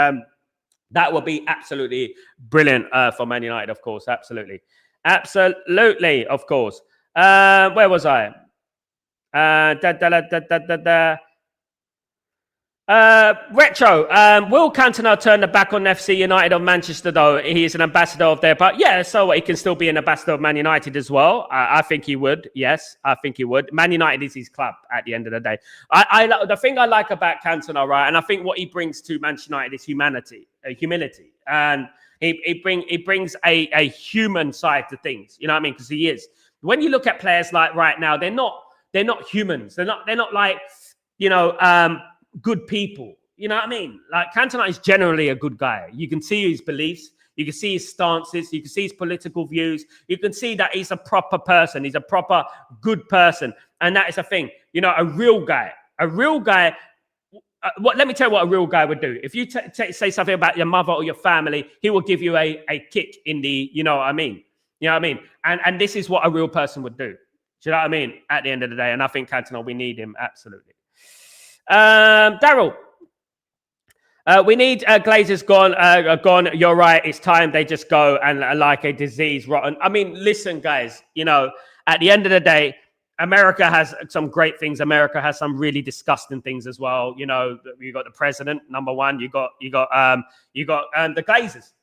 A: that would be absolutely brilliant for Man United, of course. Absolutely. Absolutely, of course. Where was I? Retro. Will Cantona turn the back on FC United of Manchester, though? He is an ambassador of their part. Yeah, so he can still be an ambassador of Man United as well. I think he would. Yes, I think he would. Man United is his club at the end of the day. The thing I like about Cantona, right, and I think what he brings to Manchester United is humility. And he brings a human side to things. You know what I mean? Because he is. When you look at players like right now, they're not humans. They're not like, good people. You know what I mean? Like Cantona is generally a good guy. You can see his beliefs. You can see his stances. You can see his political views. You can see that he's a proper person. He's a proper good person. And that is a thing. A real guy. Let me tell you what a real guy would do. If you say something about your mother or your family, he will give you a kick in the, you know what I mean? You know what I mean? And this is what a real person would do. Do you know what I mean? At the end of the day. And I think Cantona, we need him. Absolutely. Daryl, we need Glazers gone. You're right. It's time they just go and like a disease rotten. I mean, listen, guys, at the end of the day, America has some great things. America has some really disgusting things as well. You got the president, number one. You got the Glazers.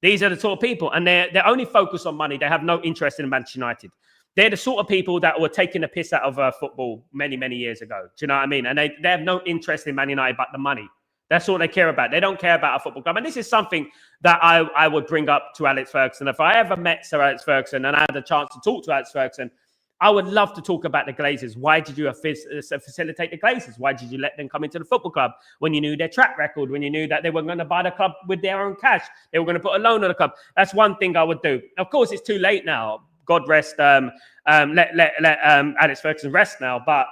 A: These are the sort of people, and they're only focused on money. They have no interest in Manchester United. They're the sort of people that were taking the piss out of football many, many years ago. Do you know what I mean? And they have no interest in Man United but the money. That's all they care about. They don't care about a football club. And this is something that I would bring up to Alex Ferguson. If I ever met Sir Alex Ferguson and I had a chance to talk to Alex Ferguson, I would love to talk about the Glazers. Why did you facilitate the Glazers? Why did you let them come into the football club when you knew their track record, when you knew that they were going to buy the club with their own cash? They were going to put a loan on the club. That's one thing I would do. Of course, it's too late now. God rest, let Alex Ferguson rest now. But,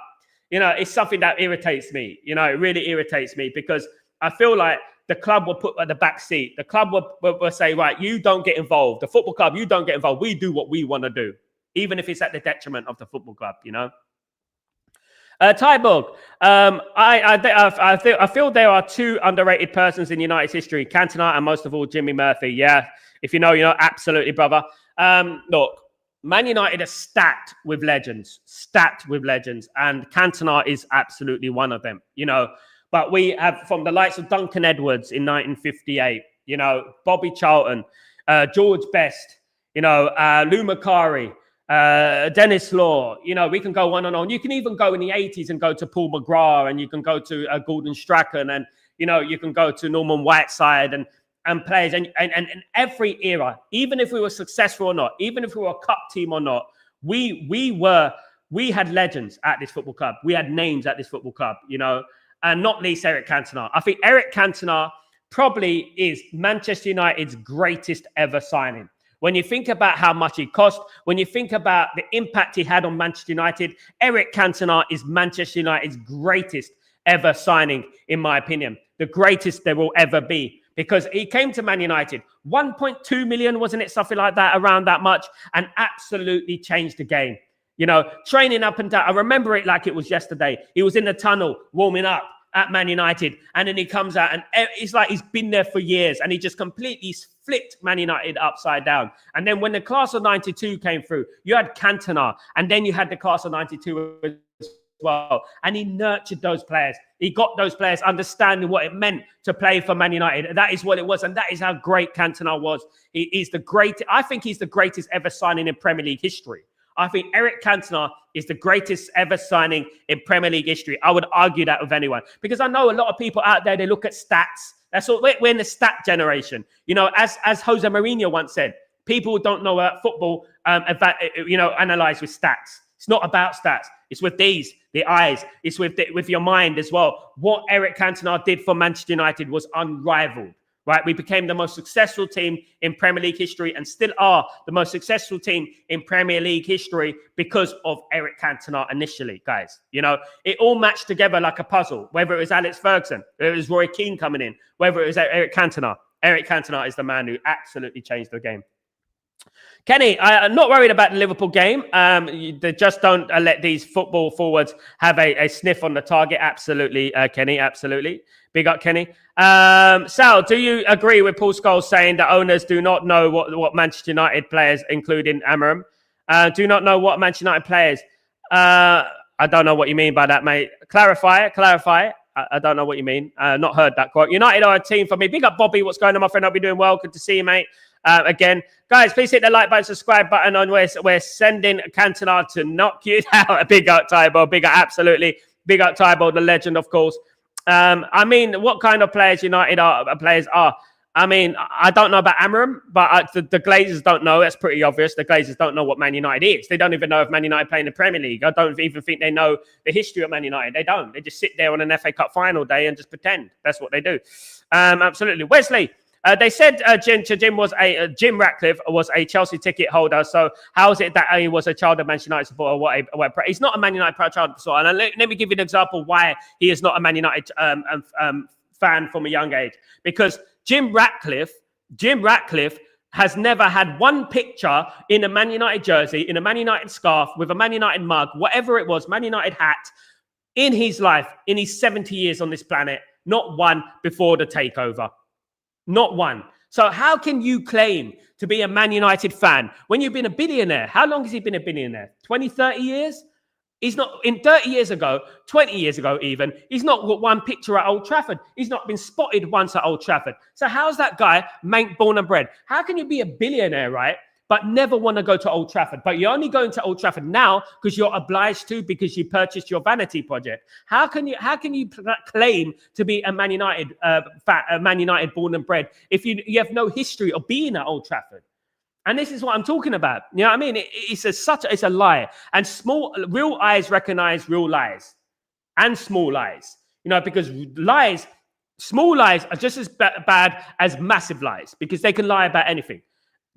A: it's something that irritates me. It really irritates me because I feel like the club will put at the back seat. The club will say, right, you don't get involved. The football club, you don't get involved. We do what we want to do, even if it's at the detriment of the football club, Tyborg, I feel there are 2 underrated persons in United's history, Cantona and most of all, Jimmy Murphy. Yeah, if you know, absolutely, brother. Look, Man United are stacked with legends, and Cantona is absolutely one of them, But we have from the likes of Duncan Edwards in 1958, Bobby Charlton, George Best, Lou Macari, Dennis Law, we can go on and on. You can even go in the 80s and go to Paul McGrath, and you can go to Gordon Strachan, and, you can go to Norman Whiteside. and players, and every era, even if we were successful or not, even if we were a cup team or not, we had legends at this football club. We had names at this football club, you know, and not least Eric Cantona. I think Eric Cantona probably is Manchester United's greatest ever signing. When you think about how much he cost, when you think about the impact he had on Manchester United, Eric Cantona is Manchester United's greatest ever signing, in my opinion. The greatest there will ever be. Because he came to Man United, 1.2 million, wasn't it? Something like that, around that much, and absolutely changed the game. You know, training up and down. I remember it like it was yesterday. He was in the tunnel warming up at Man United, and then he comes out and it's like he's been there for years, and he just completely flipped Man United upside down. And then when the class of 92 came through, you had Cantona, and then you had the class of 92 as well, and he nurtured those players. He got those players understanding what it meant to play for Man United. That is what it was, and that is how great Cantona was. He's the greatest. I think he's the greatest ever signing in Premier League history. I think Eric Cantona is the greatest ever signing in Premier League history. I would argue that with anyone, because I know a lot of people out there, they look at stats. That's all. We're in the stat generation. You know, as Jose Mourinho once said, people who don't know football, analyze with stats. It's not about stats. It's with the eyes. It's with your mind as well. What Eric Cantona did for Manchester United was unrivaled. Right, we became the most successful team in Premier League history, and still are the most successful team in Premier League history because of Eric Cantona initially, guys. You know, it all matched together like a puzzle, whether it was Alex Ferguson, whether it was Roy Keane coming in, whether it was Eric Cantona. Eric Cantona is the man who absolutely changed the game. Kenny, I'm not worried about the Liverpool game. They just don't let these football forwards have a sniff on the target. Absolutely, Kenny, absolutely. Big up, Kenny. Sal, do you agree with Paul Scholes saying that owners do not know what Manchester United players, including Amarim, do not know what Manchester United players? I don't know what you mean by that, mate. Clarify. I don't know what you mean. Not heard that quote. United are a team for me. Big up, Bobby. What's going on, my friend? Hope you're doing well. Good to see you, mate. Again, guys, please hit the like button, subscribe button on. We're sending Cantona to knock you down. Big up, Tybo. Big up, absolutely. Big up, Tybo, the legend, of course. I mean, what kind of players United players are? I mean, I don't know about Amarim, but the Glazers don't know. That's pretty obvious. The Glazers don't know what Man United is. They don't even know if Man United play in the Premier League. I don't even think they know the history of Man United. They don't. They just sit there on an FA Cup final day and just pretend. That's what they do. Absolutely. Wesley, they said Jim Ratcliffe was a Chelsea ticket holder. So how is it that he was a child of Manchester United supporter? He's not a Man United child supporter. And let me give you an example why he is not a Man United fan from a young age. Because Jim Ratcliffe has never had one picture in a Man United jersey, in a Man United scarf, with a Man United mug, whatever it was, Man United hat, in his life, in his 70 years on this planet. Not one before the takeover. Not one. So how can you claim to be a Man United fan when you've been a billionaire? How long has he been a billionaire? 20, 30 years? He's not, in 30 years ago, 20 years ago even, he's not got one picture at Old Trafford. He's not been spotted once at Old Trafford. So how's that guy, Mank, born and bred? How can you be a billionaire, right, but never want to go to Old Trafford? But you're only going to Old Trafford now because you're obliged to, because you purchased your vanity project. How can you claim to be a Man United Man United born and bred if you have no history of being at Old Trafford? And this is what I'm talking about. You know what I mean? It's a lie. And real eyes recognize real lies and small lies. You know, because small lies are just as bad as massive lies, because they can lie about anything.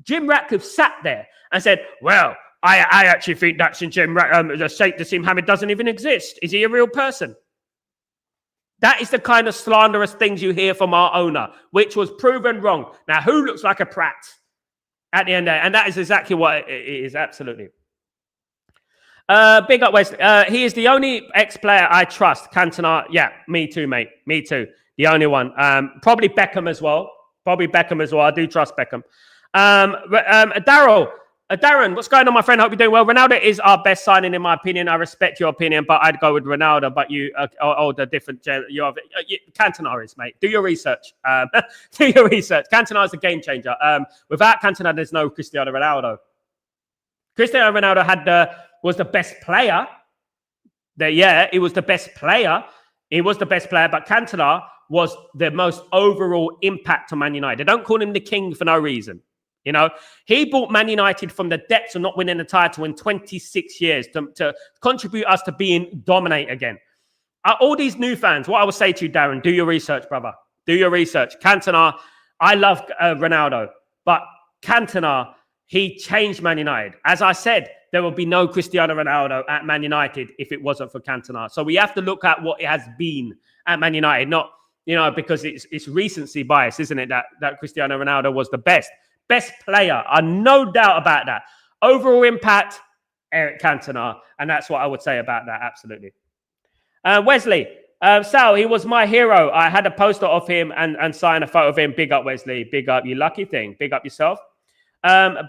A: Jim Ratcliffe sat there and said, well, I actually think that Sheikh Nassim Hamid doesn't even exist. Is he a real person? That is the kind of slanderous things you hear from our owner, which was proven wrong. Now, who looks like a prat at the end of it? And that is exactly what it is, absolutely. Big up, Wesley. He is the only ex-player I trust. Cantona, yeah, me too, mate. Me too. The only one. Probably Beckham as well. I do trust Beckham. Darren, what's going on, my friend? Hope you're doing well. Ronaldo is our best signing, in my opinion. I respect your opinion, but I'd go with Ronaldo. But you the different. Cantona is, mate. Do your research. Cantona is a game changer. Without Cantona, there's no Cristiano Ronaldo. Cristiano Ronaldo was the best player. He was the best player. But Cantona was the most overall impact on Man United. They don't call him the king for no reason. You know, he brought Man United from the depths of not winning the title in 26 years to contribute us to being dominate again. All these new fans, what I would say to you, Darren, do your research, brother. Do your research. Cantona, I love Ronaldo, but Cantona, he changed Man United. As I said, there will be no Cristiano Ronaldo at Man United if it wasn't for Cantona. So we have to look at what it has been at Man United, not, you know, because it's recency bias, isn't it, that Cristiano Ronaldo was the best player. No doubt about that. Overall impact, Eric Cantona. And that's what I would say about that, absolutely. Wesley, Sal, he was my hero. I had a poster of him and signed a photo of him. Big up, Wesley. Big up, you lucky thing. Big up yourself.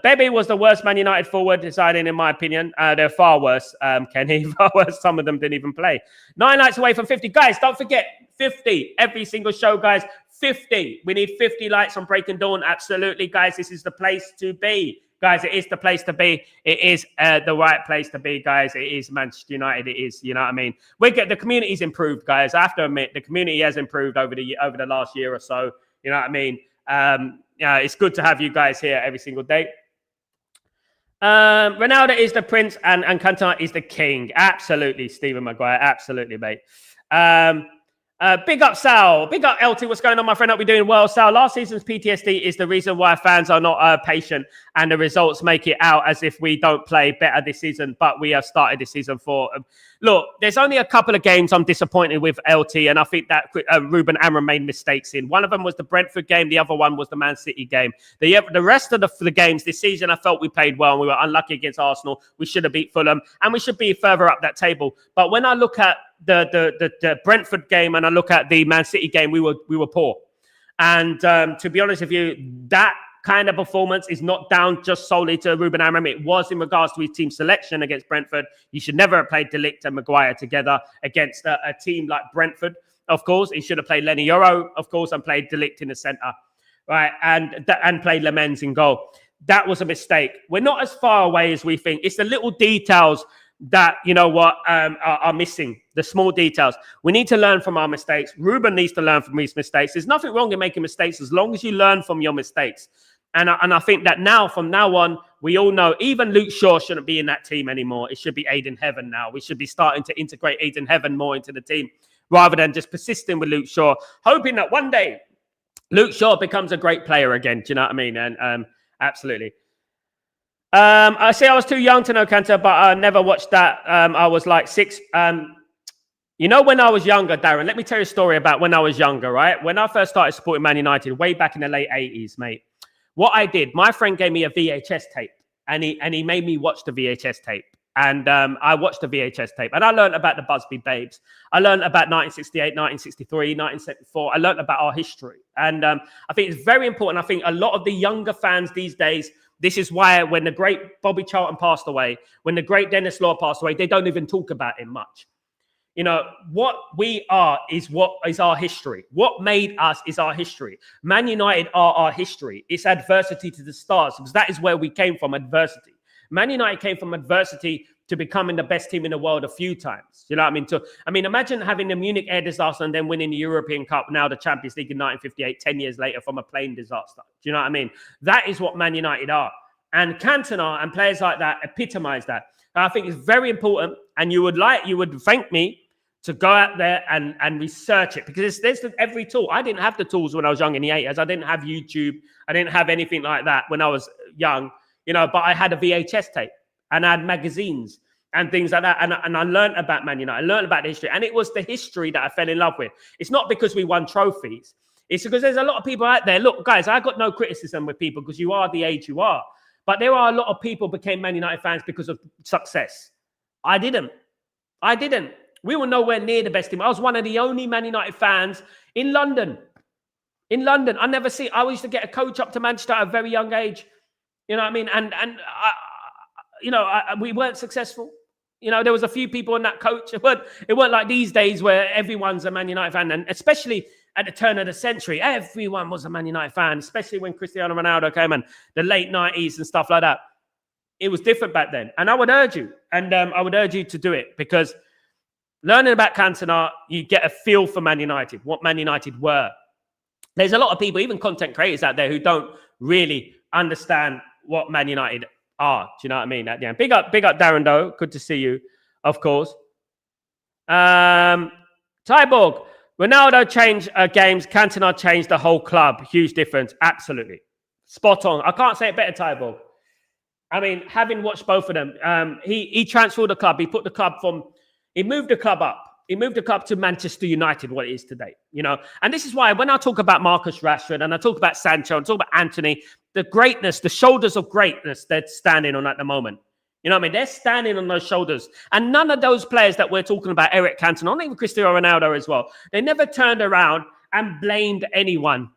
A: Bebe was the worst Man United forward, deciding, in my opinion. They're far worse, Kenny. Far worse. Some of them didn't even play. 9 likes away from 50. Guys, don't forget, 50. Every single show, guys. 50. We need 50 likes on Breaking Dawn. Absolutely, guys. This is the place to be. Guys, it is the place to be. It is the right place to be, guys. It is Manchester United. It is, you know what I mean? The community's improved, guys. I have to admit, the community has improved over the last year or so. You know what I mean? Yeah, it's good to have you guys here every single day. Ronaldo is the prince and Cantona is the king. Absolutely, Stephen Maguire. Absolutely, mate. Big up, Sal. Big up, LT. What's going on, my friend? Hope you're doing well. Sal, last season's PTSD is the reason why fans are not patient and the results make it out as if we don't play better this season, but we have started this season for... Look, there's only a couple of games I'm disappointed with, LT, and I think that Ruben Amorim made mistakes in. One of them was the Brentford game. The other one was the Man City game. The rest of the games this season, I felt we played well and we were unlucky against Arsenal. We should have beat Fulham and we should be further up that table. But when I look at the Brentford game and I look at the Man City game, we were poor. And to be honest with you, that kind of performance is not down just solely to Ruben Amorim. It was in regards to his team selection against Brentford. You should never have played De Ligt and Maguire together against a team like Brentford. Of course, he should have played Lenny Yoro, of course, and played De Ligt in the centre, right? And played Lemens in goal. That was a mistake. We're not as far away as we think. It's the little details that, you know what, are missing. The small details. We need to learn from our mistakes. Ruben needs to learn from his mistakes. There's nothing wrong in making mistakes as long as you learn from your mistakes. And I think that from now on, we all know even Luke Shaw shouldn't be in that team anymore. It should be Aiden Heaven now. We should be starting to integrate Aiden Heaven more into the team rather than just persisting with Luke Shaw, hoping that one day Luke Shaw becomes a great player again. Do you know what I mean? And absolutely. I say I was too young to know Cantona, but I never watched that. I was like 6. You know, when I was younger, Darren, let me tell you a story about when I was younger, right? When I first started supporting Man United way back in the late 80s, mate. What I did, my friend gave me a VHS tape and he made me watch the VHS tape. And I watched the VHS tape and I learned about the Busby Babes. I learned about 1968, 1963, 1974. I learned about our history. And I think it's very important. I think a lot of the younger fans these days, this is why when the great Bobby Charlton passed away, when the great Dennis Law passed away, they don't even talk about him much. You know, what we are is what is our history. What made us is our history. Man United are our history. It's adversity to the stars because that is where we came from, adversity. Man United came from adversity to becoming the best team in the world a few times. You know what I mean? Imagine having the Munich air disaster and then winning the European Cup, now the Champions League in 1958, 10 years later from a plane disaster. Do you know what I mean? That is what Man United are. And Cantona and players like that epitomize that. And I think it's very important. And you would thank me to go out there and research it because there's every tool. I didn't have the tools when I was young in the 80s. I didn't have YouTube. I didn't have anything like that when I was young, you know, but I had a VHS tape and I had magazines and things like that. And I learned about Man United. I learned about the history. And it was the history that I fell in love with. It's not because we won trophies. It's because there's a lot of people out there. Look, guys, I got no criticism with people because you are the age you are. But there are a lot of people became Man United fans because of success. I didn't. We were nowhere near the best team. I was one of the only Man United fans in London. I used to get a coach up to Manchester at a very young age. You know what I mean? And we weren't successful. You know, there was a few people in that coach. It weren't like these days where everyone's a Man United fan. And especially at the turn of the century, everyone was a Man United fan, especially when Cristiano Ronaldo came and the late 90s and stuff like that. It was different back then. And I would urge you, to do it because learning about Cantona, you get a feel for Man United, what Man United were. There's a lot of people, even content creators out there, who don't really understand what Man United are. Do you know what I mean? At the end. Big up Darren Doe. Good to see you, of course. Tyborg, Ronaldo changed games. Cantona changed the whole club. Huge difference. Absolutely. Spot on. I can't say it better, Tyborg. I mean, having watched both of them, he transformed the club. He moved the club up. He moved the club to Manchester United, what it is today, you know. And this is why when I talk about Marcus Rashford and I talk about Sancho and talk about Anthony, the greatness, the shoulders of greatness they're standing on at the moment. You know what I mean? They're standing on those shoulders. And none of those players that we're talking about, Eric Cantona, not even Cristiano Ronaldo as well, they never turned around and blamed anyone.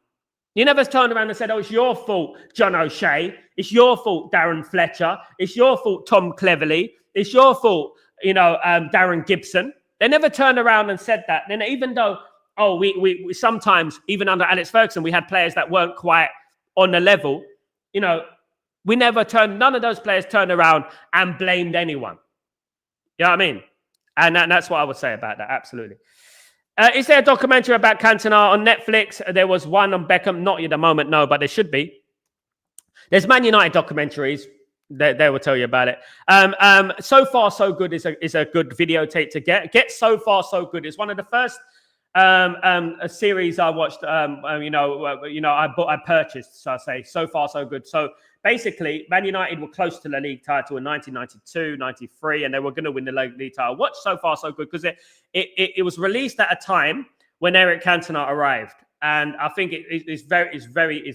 A: You never turned around and said, oh, it's your fault, John O'Shea. It's your fault, Darren Fletcher. It's your fault, Tom Cleverley. It's your fault, Darren Gibson. They never turned around and said that. Then even though, we sometimes, even under Alex Ferguson, we had players that weren't quite on the level, you know, none of those players turned around and blamed anyone. You know what I mean? And that's what I would say about that, absolutely. Is there a documentary about Cantona on Netflix? There was one on Beckham, not at the moment, no, but there should be. There's Man United documentaries. They will tell you about it. So Far So Good is a good videotape to get. So Far So Good is one of the first a series I watched. I purchased. So I say So Far So Good. So basically, Man United were close to the league title in 1992, 93, and they were going to win the league title. Watch So Far So Good because it was released at a time when Eric Cantona arrived. And I think it's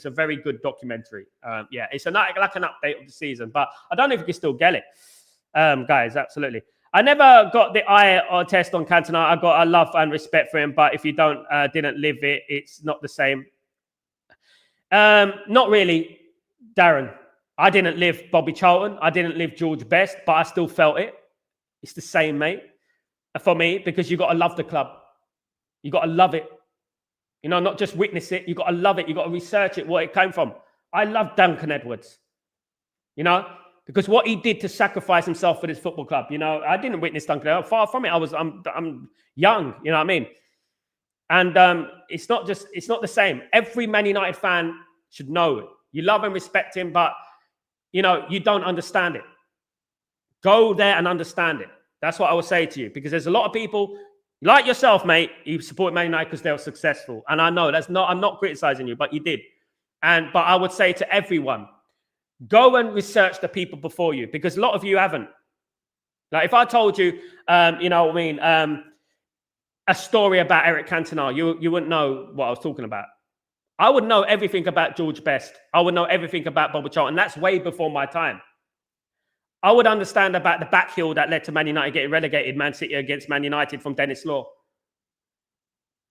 A: a very good documentary. It's like an update of the season, but I don't know if you can still get it, guys. Absolutely. I never got the eye test on Cantona. I got a love and respect for him, but if you didn't live it, it's not the same. Not really, Darren. I didn't live Bobby Charlton. I didn't live George Best, but I still felt it. It's the same, mate, for me, because you got to love the club. You got to love it. You know, not just witness it. You got to love it. You got to research it, where it came from. I love Duncan Edwards, you know, because what he did to sacrifice himself for this football club. You know, I didn't witness Duncan Edwards. Far from it. I'm young. You know what I mean? And it's not the same. Every Man United fan should know it. You love and respect him, but you know you don't understand it. Go there and understand it. That's what I will say to you, because there's a lot of people. Like yourself, mate, you support Man United because they were successful. And I know I'm not criticizing you, but you did. But I would say to everyone, go and research the people before you, because a lot of you haven't. Like if I told you, a story about Eric Cantona, you wouldn't know what I was talking about. I would know everything about George Best. I would know everything about Bobby Charlton. That's way before my time. I would understand about the back heel that led to Man United getting relegated, Man City against Man United from Dennis Law.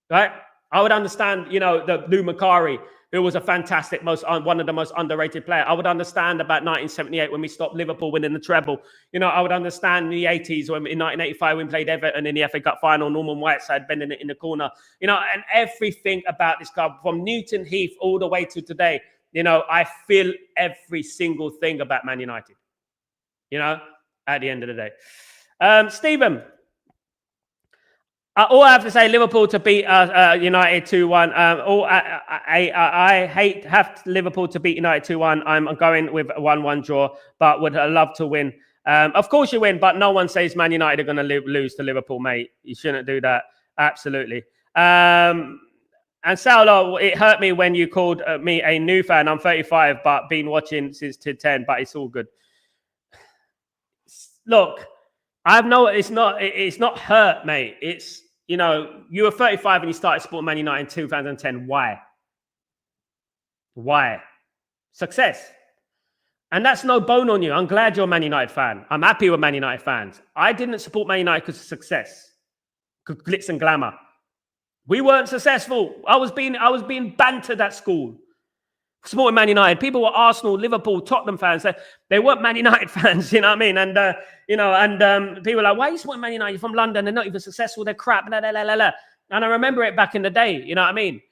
A: Right? I would understand, the Lou Macari, who was a fantastic, one of the most underrated players. I would understand about 1978 when we stopped Liverpool winning the treble. I would understand in the 80s in 1985 when we played Everton in the FA Cup final, Norman Whiteside bending it in the corner. And everything about this club from Newton Heath all the way to today. I feel every single thing about Man United. At the end of the day. Stephen, all I have to say, Liverpool to beat United 2-1. I hate Liverpool to beat United 2-1. I'm going with a 1-1 draw, but would love to win. Of course you win, but no one says Man United are going to lose to Liverpool, mate. You shouldn't do that. Absolutely. And Sal, it hurt me when you called me a new fan. I'm 35, but been watching since 2010, but it's all good. Look, it's not hurt, mate. It's, you were 35 and you started supporting Man United in 2010. Why? Success. And that's no bone on you. I'm glad you're a Man United fan. I'm happy with Man United fans. I didn't support Man United because of success, glitz and glamour. We weren't successful. I was being bantered at school. Supporting Man United. People were Arsenal, Liverpool, Tottenham fans. They weren't Man United fans, you know what I mean? And people were like, why are you supporting Man United? You're from London. They're not even successful. They're crap. Blah, blah, blah, blah, blah. And I remember it back in the day, you know what I mean?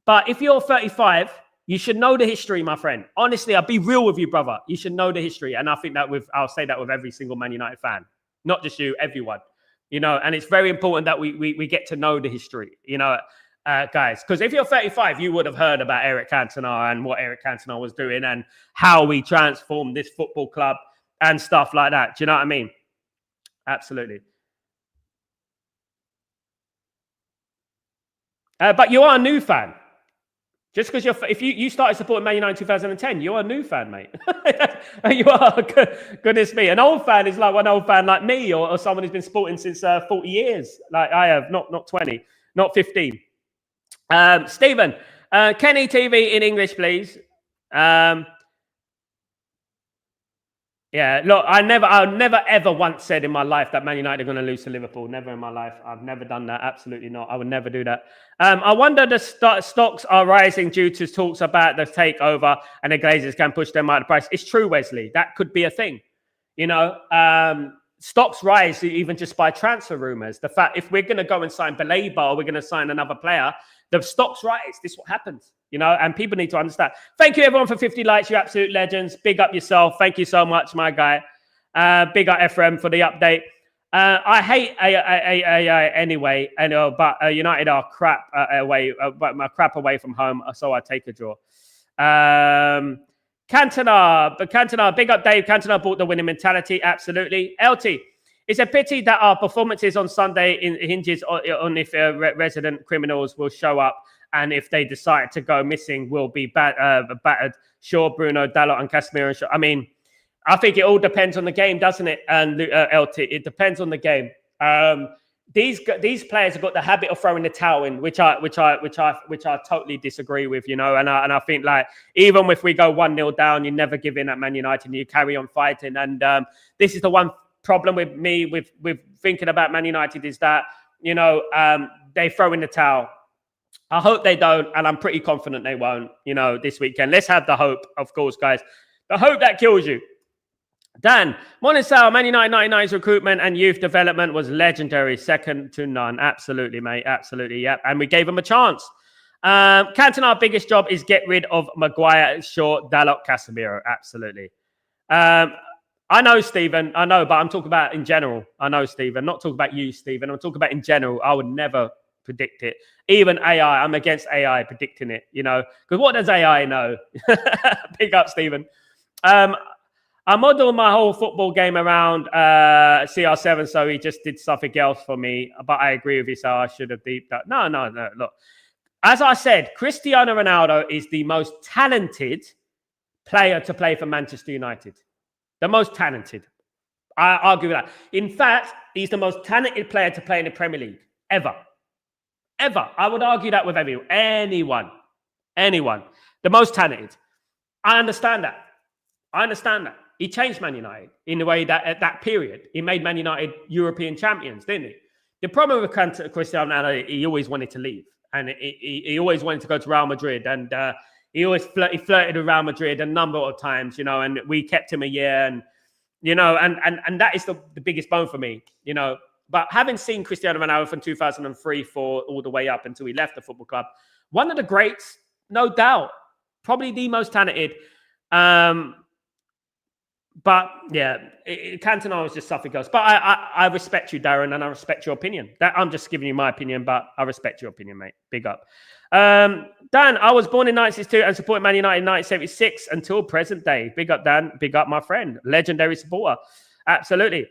A: But if you're 35, you should know the history, my friend. Honestly, I'll be real with you, brother. You should know the history. And I think I'll say that with every single Man United fan. Not just you, everyone. and it's very important that we get to know the history, guys. Because if you're 35, you would have heard about Eric Cantona and what Eric Cantona was doing and how we transformed this football club and stuff like that. Do you know what I mean? Absolutely. But you are a new fan. Just because if you started supporting Man United in 2010, you're a new fan, mate. You are. Goodness me. An old fan is like one old fan like me or someone who's been sporting since 40 years. Like I have, not 20, not 15. Stephen, Kenny TV in English, please. Yeah, look, I never ever once said in my life that Man United are going to lose to Liverpool. Never in my life. I've never done that. Absolutely not. I would never do that. I wonder the stocks are rising due to talks about the takeover and the Glazers can push them out of the price. It's true, Wesley. That could be a thing. Stocks rise even just by transfer rumors. The fact if we're going to go and sign Baleba or we're going to sign another player, the stocks rise. This is what happens, and people need to understand. Thank you, everyone, for 50 likes. You absolute legends. Big up yourself. Thank you so much, my guy. Big up Ephraim for the update. I hate AI anyway, but United are crap away from home, so I take a draw. Cantona, big up Dave. Cantona brought the winning mentality. Absolutely. LT, it's a pity that our performances on Sunday hinges on if resident criminals will show up and if they decide to go missing, will be battered. Sure, Bruno, Dalot, and Casemiro. I mean, I think it all depends on the game, doesn't it? And LT, it depends on the game. These players have got the habit of throwing the towel in, which I totally disagree with, And I think like even if we go 1-0 down, you never give in at Man United, and you carry on fighting. And this is the one problem with me with thinking about Man United is that they throw in the towel. I hope they don't, and I'm pretty confident they won't. This weekend. Let's have the hope, of course, guys. The hope that kills you. Dan, morning, Sal. Man United 99's recruitment and youth development was legendary, second to none. Absolutely, mate. Absolutely, yep. And we gave him a chance. Cantona, our biggest job is get rid of Maguire, Shaw, Dalot, Casemiro. Absolutely. I know, Stephen. I know, but I'm talking about in general. I know, Stephen. Not talking about you, Stephen. I'm talking about in general. I would never predict it. Even AI, I'm against AI predicting it, because what does AI know? Big up, Stephen. I modeled my whole football game around CR7, so he just did something else for me. But I agree with you, so I should have deep that. No. Look, as I said, Cristiano Ronaldo is the most talented player to play for Manchester United. The most talented. I argue with that. In fact, he's the most talented player to play in the Premier League ever. Ever. I would argue that with anyone. The most talented. I understand that. He changed Man United in the way that at that period, he made Man United European champions, didn't he? The problem with Cristiano Ronaldo, he always wanted to leave. And he always wanted to go to Real Madrid. And he always flirted with Real Madrid a number of times, and we kept him a year. And, and that is the biggest bone for me, But having seen Cristiano Ronaldo from 2003 for all the way up until he left the football club, one of the greats, no doubt, probably the most talented. But yeah, Cantona was just something else. But I respect you, Darren, and I respect your opinion. I'm just giving you my opinion, but I respect your opinion, mate. Big up. Dan, I was born in 1962 and supported Man United in 1976 until present day. Big up, Dan. Big up, my friend. Legendary supporter. Absolutely.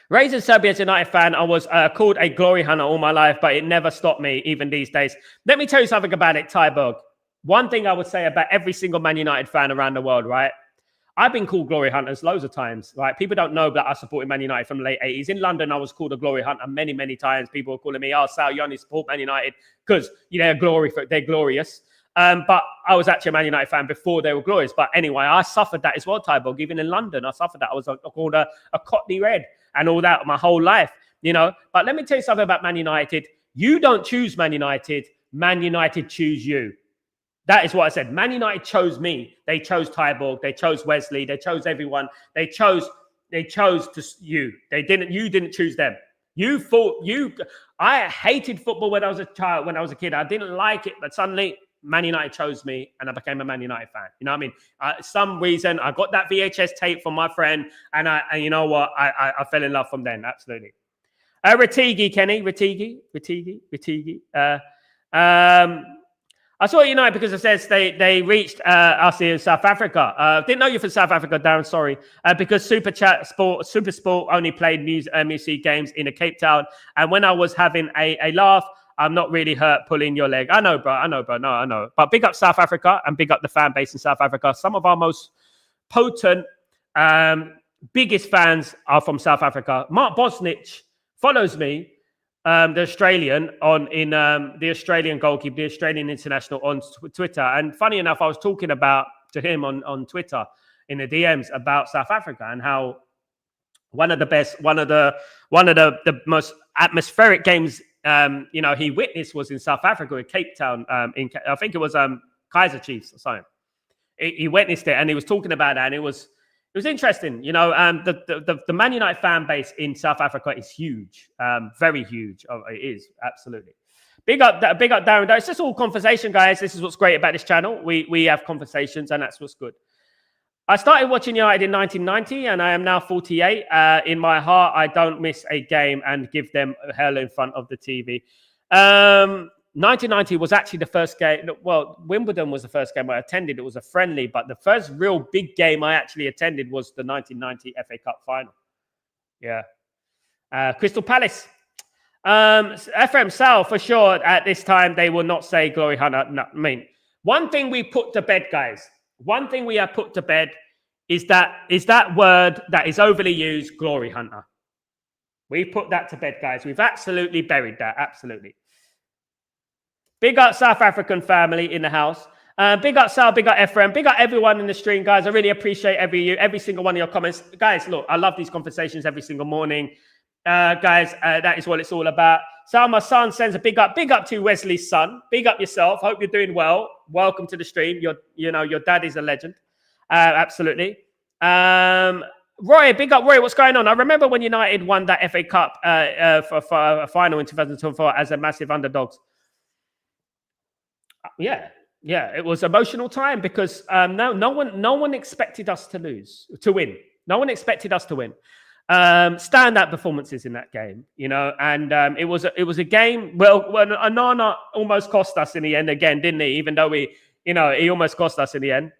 A: Raised in Serbia as a United fan, I was called a glory hunter all my life, but it never stopped me, even these days. Let me tell you something about it, Tyberg. One thing I would say about every single Man United fan around the world, right? I've been called glory hunters loads of times, right? People don't know that I supported Man United from the late 80s. In London, I was called a glory hunter many, many times. People were calling me, oh, Sal, you only support Man United because they're glorious. But I was actually a Man United fan before they were glorious. But anyway, I suffered that as well, Tyberg. Even in London, I suffered that. I was called a Cockney Red and all that my whole life, But let me tell you something about Man United. You don't choose Man United. Man United choose you. That is what I said. Man United chose me. They chose Tyborg. They chose Wesley. They chose everyone. They chose you. You didn't choose them. I hated football when I was a child, when I was a kid. I didn't like it, but suddenly Man United chose me and I became a Man United fan. You know what I mean? Some reason I got that VHS tape from my friend and you know what? I fell in love from then. Absolutely. Kenny. Ratigi. I saw United because it says they reached us in South Africa. Didn't know you from South Africa, Darren. Sorry. Because Super Sport only played music games in Cape Town. And when I was having a laugh, I'm not really hurt pulling your leg. I know, bro. No, I know. But big up South Africa and big up the fan base in South Africa. Some of our most potent, biggest fans are from South Africa. Mark Bosnich follows me. The Australian the Australian goalkeeper, the Australian international on Twitter. And funny enough, I was talking to him on Twitter in the DMs about South Africa and how one of the most atmospheric games he witnessed was in South Africa, in Cape Town. I think it was Kaizer Chiefs or something. He witnessed it and he was talking about that, and it was interesting. The Man United fan base in South Africa is huge, very huge. Oh, it is, absolutely. Big up, Darren. It's just all conversation, guys. This is what's great about this channel. We have conversations, and that's what's good. I started watching United in 1990, and I am now 48. In my heart, I don't miss a game and give them hell in front of the TV. 1990 was actually the first game. Well, Wimbledon was the first game I attended. It was a friendly, but the first real big game I actually attended was the 1990 FA Cup final. Yeah. Crystal Palace. FM Sal, for sure, at this time, they will not say Glory Hunter. No, I mean, one thing we put to bed, guys, one thing we have put to bed is that word that is overly used, Glory Hunter. We put that to bed, guys. We've absolutely buried that. Absolutely. Big up South African family in the house. Big up Sal, big up Ephraim, big up everyone in the stream, guys. I really appreciate every single one of your comments. Guys, look, I love these conversations every single morning. Guys, that is what it's all about. Sal, my son, sends a big up to Wesley's son. Big up yourself. Hope you're doing well. Welcome to the stream. Your dad is a legend. Absolutely. Roy, big up Roy. What's going on? I remember when United won that FA Cup for a final in 2024 as a massive underdogs. Yeah, it was emotional time because no one expected us to win. No one expected us to win. Standout performances in that game, and it was a game. Well, Anana almost cost us in the end again, didn't he? Even though he almost cost us in the end.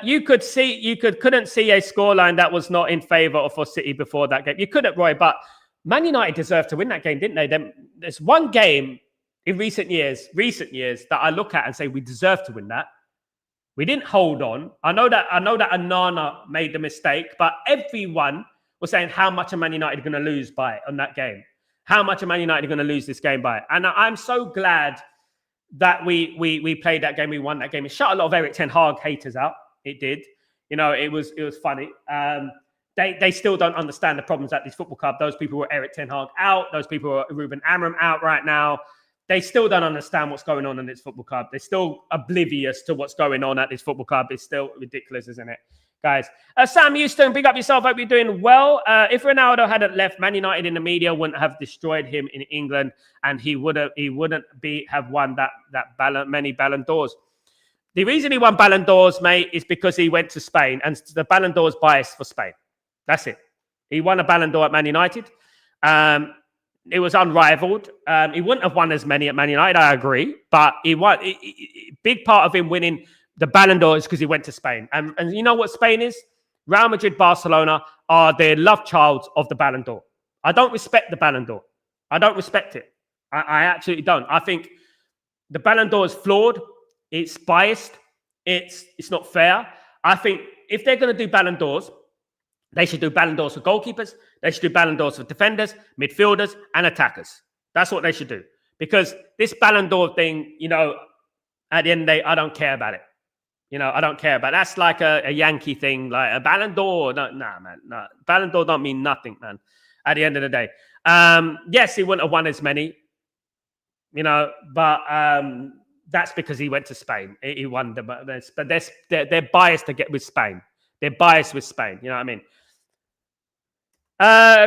A: You couldn't see a scoreline that was not in favour for City before that game. You couldn't, Roy, but Man United deserved to win that game, didn't they? There's one game in recent years that I look at and say we deserve to win that. We didn't hold on. I know that Anana made the mistake, but everyone was saying how much are Man United going to lose by on that game? How much are Man United going to lose this game by? And I'm so glad that we played that game, we won that game. It shut a lot of Eric Ten Hag haters out. It did. It was funny. They still don't understand the problems at this football club. Those people were Eric Ten Hag out. Those people are Ruben Amorim out right now. They still don't understand what's going on in this football club. They're still oblivious to what's going on at this football club. It's still ridiculous, isn't it, guys? Sam Houston, big up yourself. Hope you're doing well. If Ronaldo hadn't left, Man United in the media wouldn't have destroyed him in England, and he wouldn't have won that many Ballon d'Ors. The reason he won Ballon d'Ors, mate, is because he went to Spain, and the Ballon d'Ors biased for Spain. That's it. He won a Ballon d'Or at Man United. It was unrivaled. He wouldn't have won as many at Man United, I agree. But he won. Big part of him winning the Ballon d'Or is because he went to Spain. And you know what Spain is? Real Madrid, Barcelona are the love child of the Ballon d'Or. I don't respect the Ballon d'Or. I don't respect it. I absolutely don't. I think the Ballon d'Or is flawed. It's biased. It's not fair. I think if they're going to do Ballon d'Ors, they should do Ballon d'Ors for goalkeepers. They should do Ballon d'Ors for defenders, midfielders, and attackers. That's what they should do. Because this Ballon d'Or thing, at the end of the day, I don't care about it. I don't care about it. That's like a Yankee thing, like a Ballon d'Or. No, man. No. Ballon d'Or don't mean nothing, man, at the end of the day. Yes, he wouldn't have won as many, but that's because he went to Spain. He won but they're biased to get with Spain. They're biased with Spain. You know what I mean?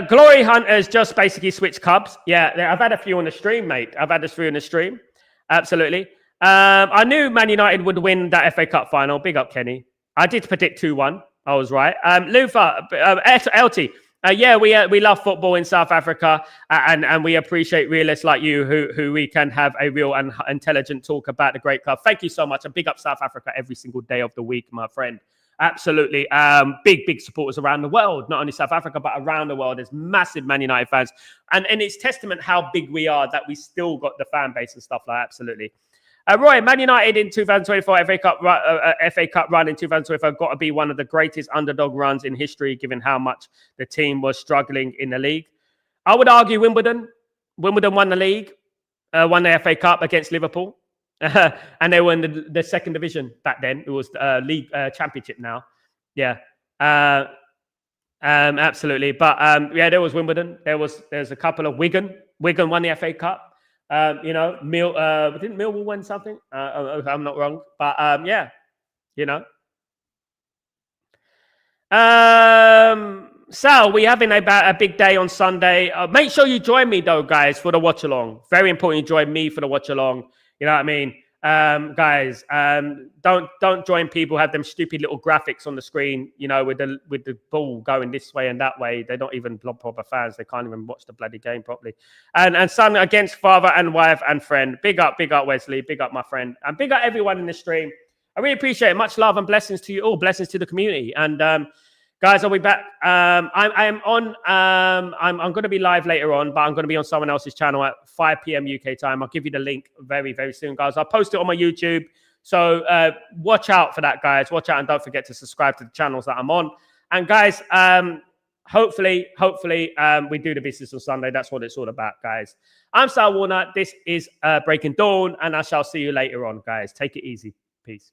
A: Glory Hunters just basically switched Cubs. Yeah, I've had a few on the stream, mate. I've had a few on the stream. Absolutely. I knew Man United would win that FA Cup final. Big up, Kenny. I did predict 2-1. I was right. Luther, LT, Yeah, we love football in South Africa, and we appreciate realists like you who we can have a real and intelligent talk about the great club. Thank you so much, and big up South Africa every single day of the week, my friend. Absolutely, big supporters around the world, not only South Africa but around the world. There's massive Man United fans, and it's testament how big we are that we still got the fan base and stuff like that. Absolutely. Roy, Man United in 2024 FA Cup run in 2024 got to be one of the greatest underdog runs in history, given how much the team was struggling in the league. I would argue Wimbledon. Wimbledon won the league, won the FA Cup against Liverpool, and they were in the second division back then. It was league championship now. Yeah, absolutely. But yeah, there was Wimbledon. There's a couple of Wigan. Wigan won the FA Cup. Didn't Millwall win something? I'm not wrong, but yeah, Sal, we're having a big day on Sunday. Make sure you join me though, guys, for the watch along. Very important you join me for the watch along. You know what I mean? Guys, don't join people who have them stupid little graphics on the screen, with the ball going this way and that way. They're not even proper fans. They can't even watch the bloody game properly. And son against father and wife and friend. Big up Wesley. Big up my friend. And big up everyone in the stream. I really appreciate it. Much love and blessings to you all. Blessings to the community. And guys, I'll be back. I'm going to be live later on, but I'm going to be on someone else's channel at 5 p.m. UK time. I'll give you the link very, very soon, guys. I'll post it on my YouTube. So watch out for that, guys. Watch out and don't forget to subscribe to the channels that I'm on. And guys, hopefully, we do the business on Sunday. That's what it's all about, guys. I'm Sal Warner. This is Breaking Dawn, and I shall see you later on, guys. Take it easy. Peace.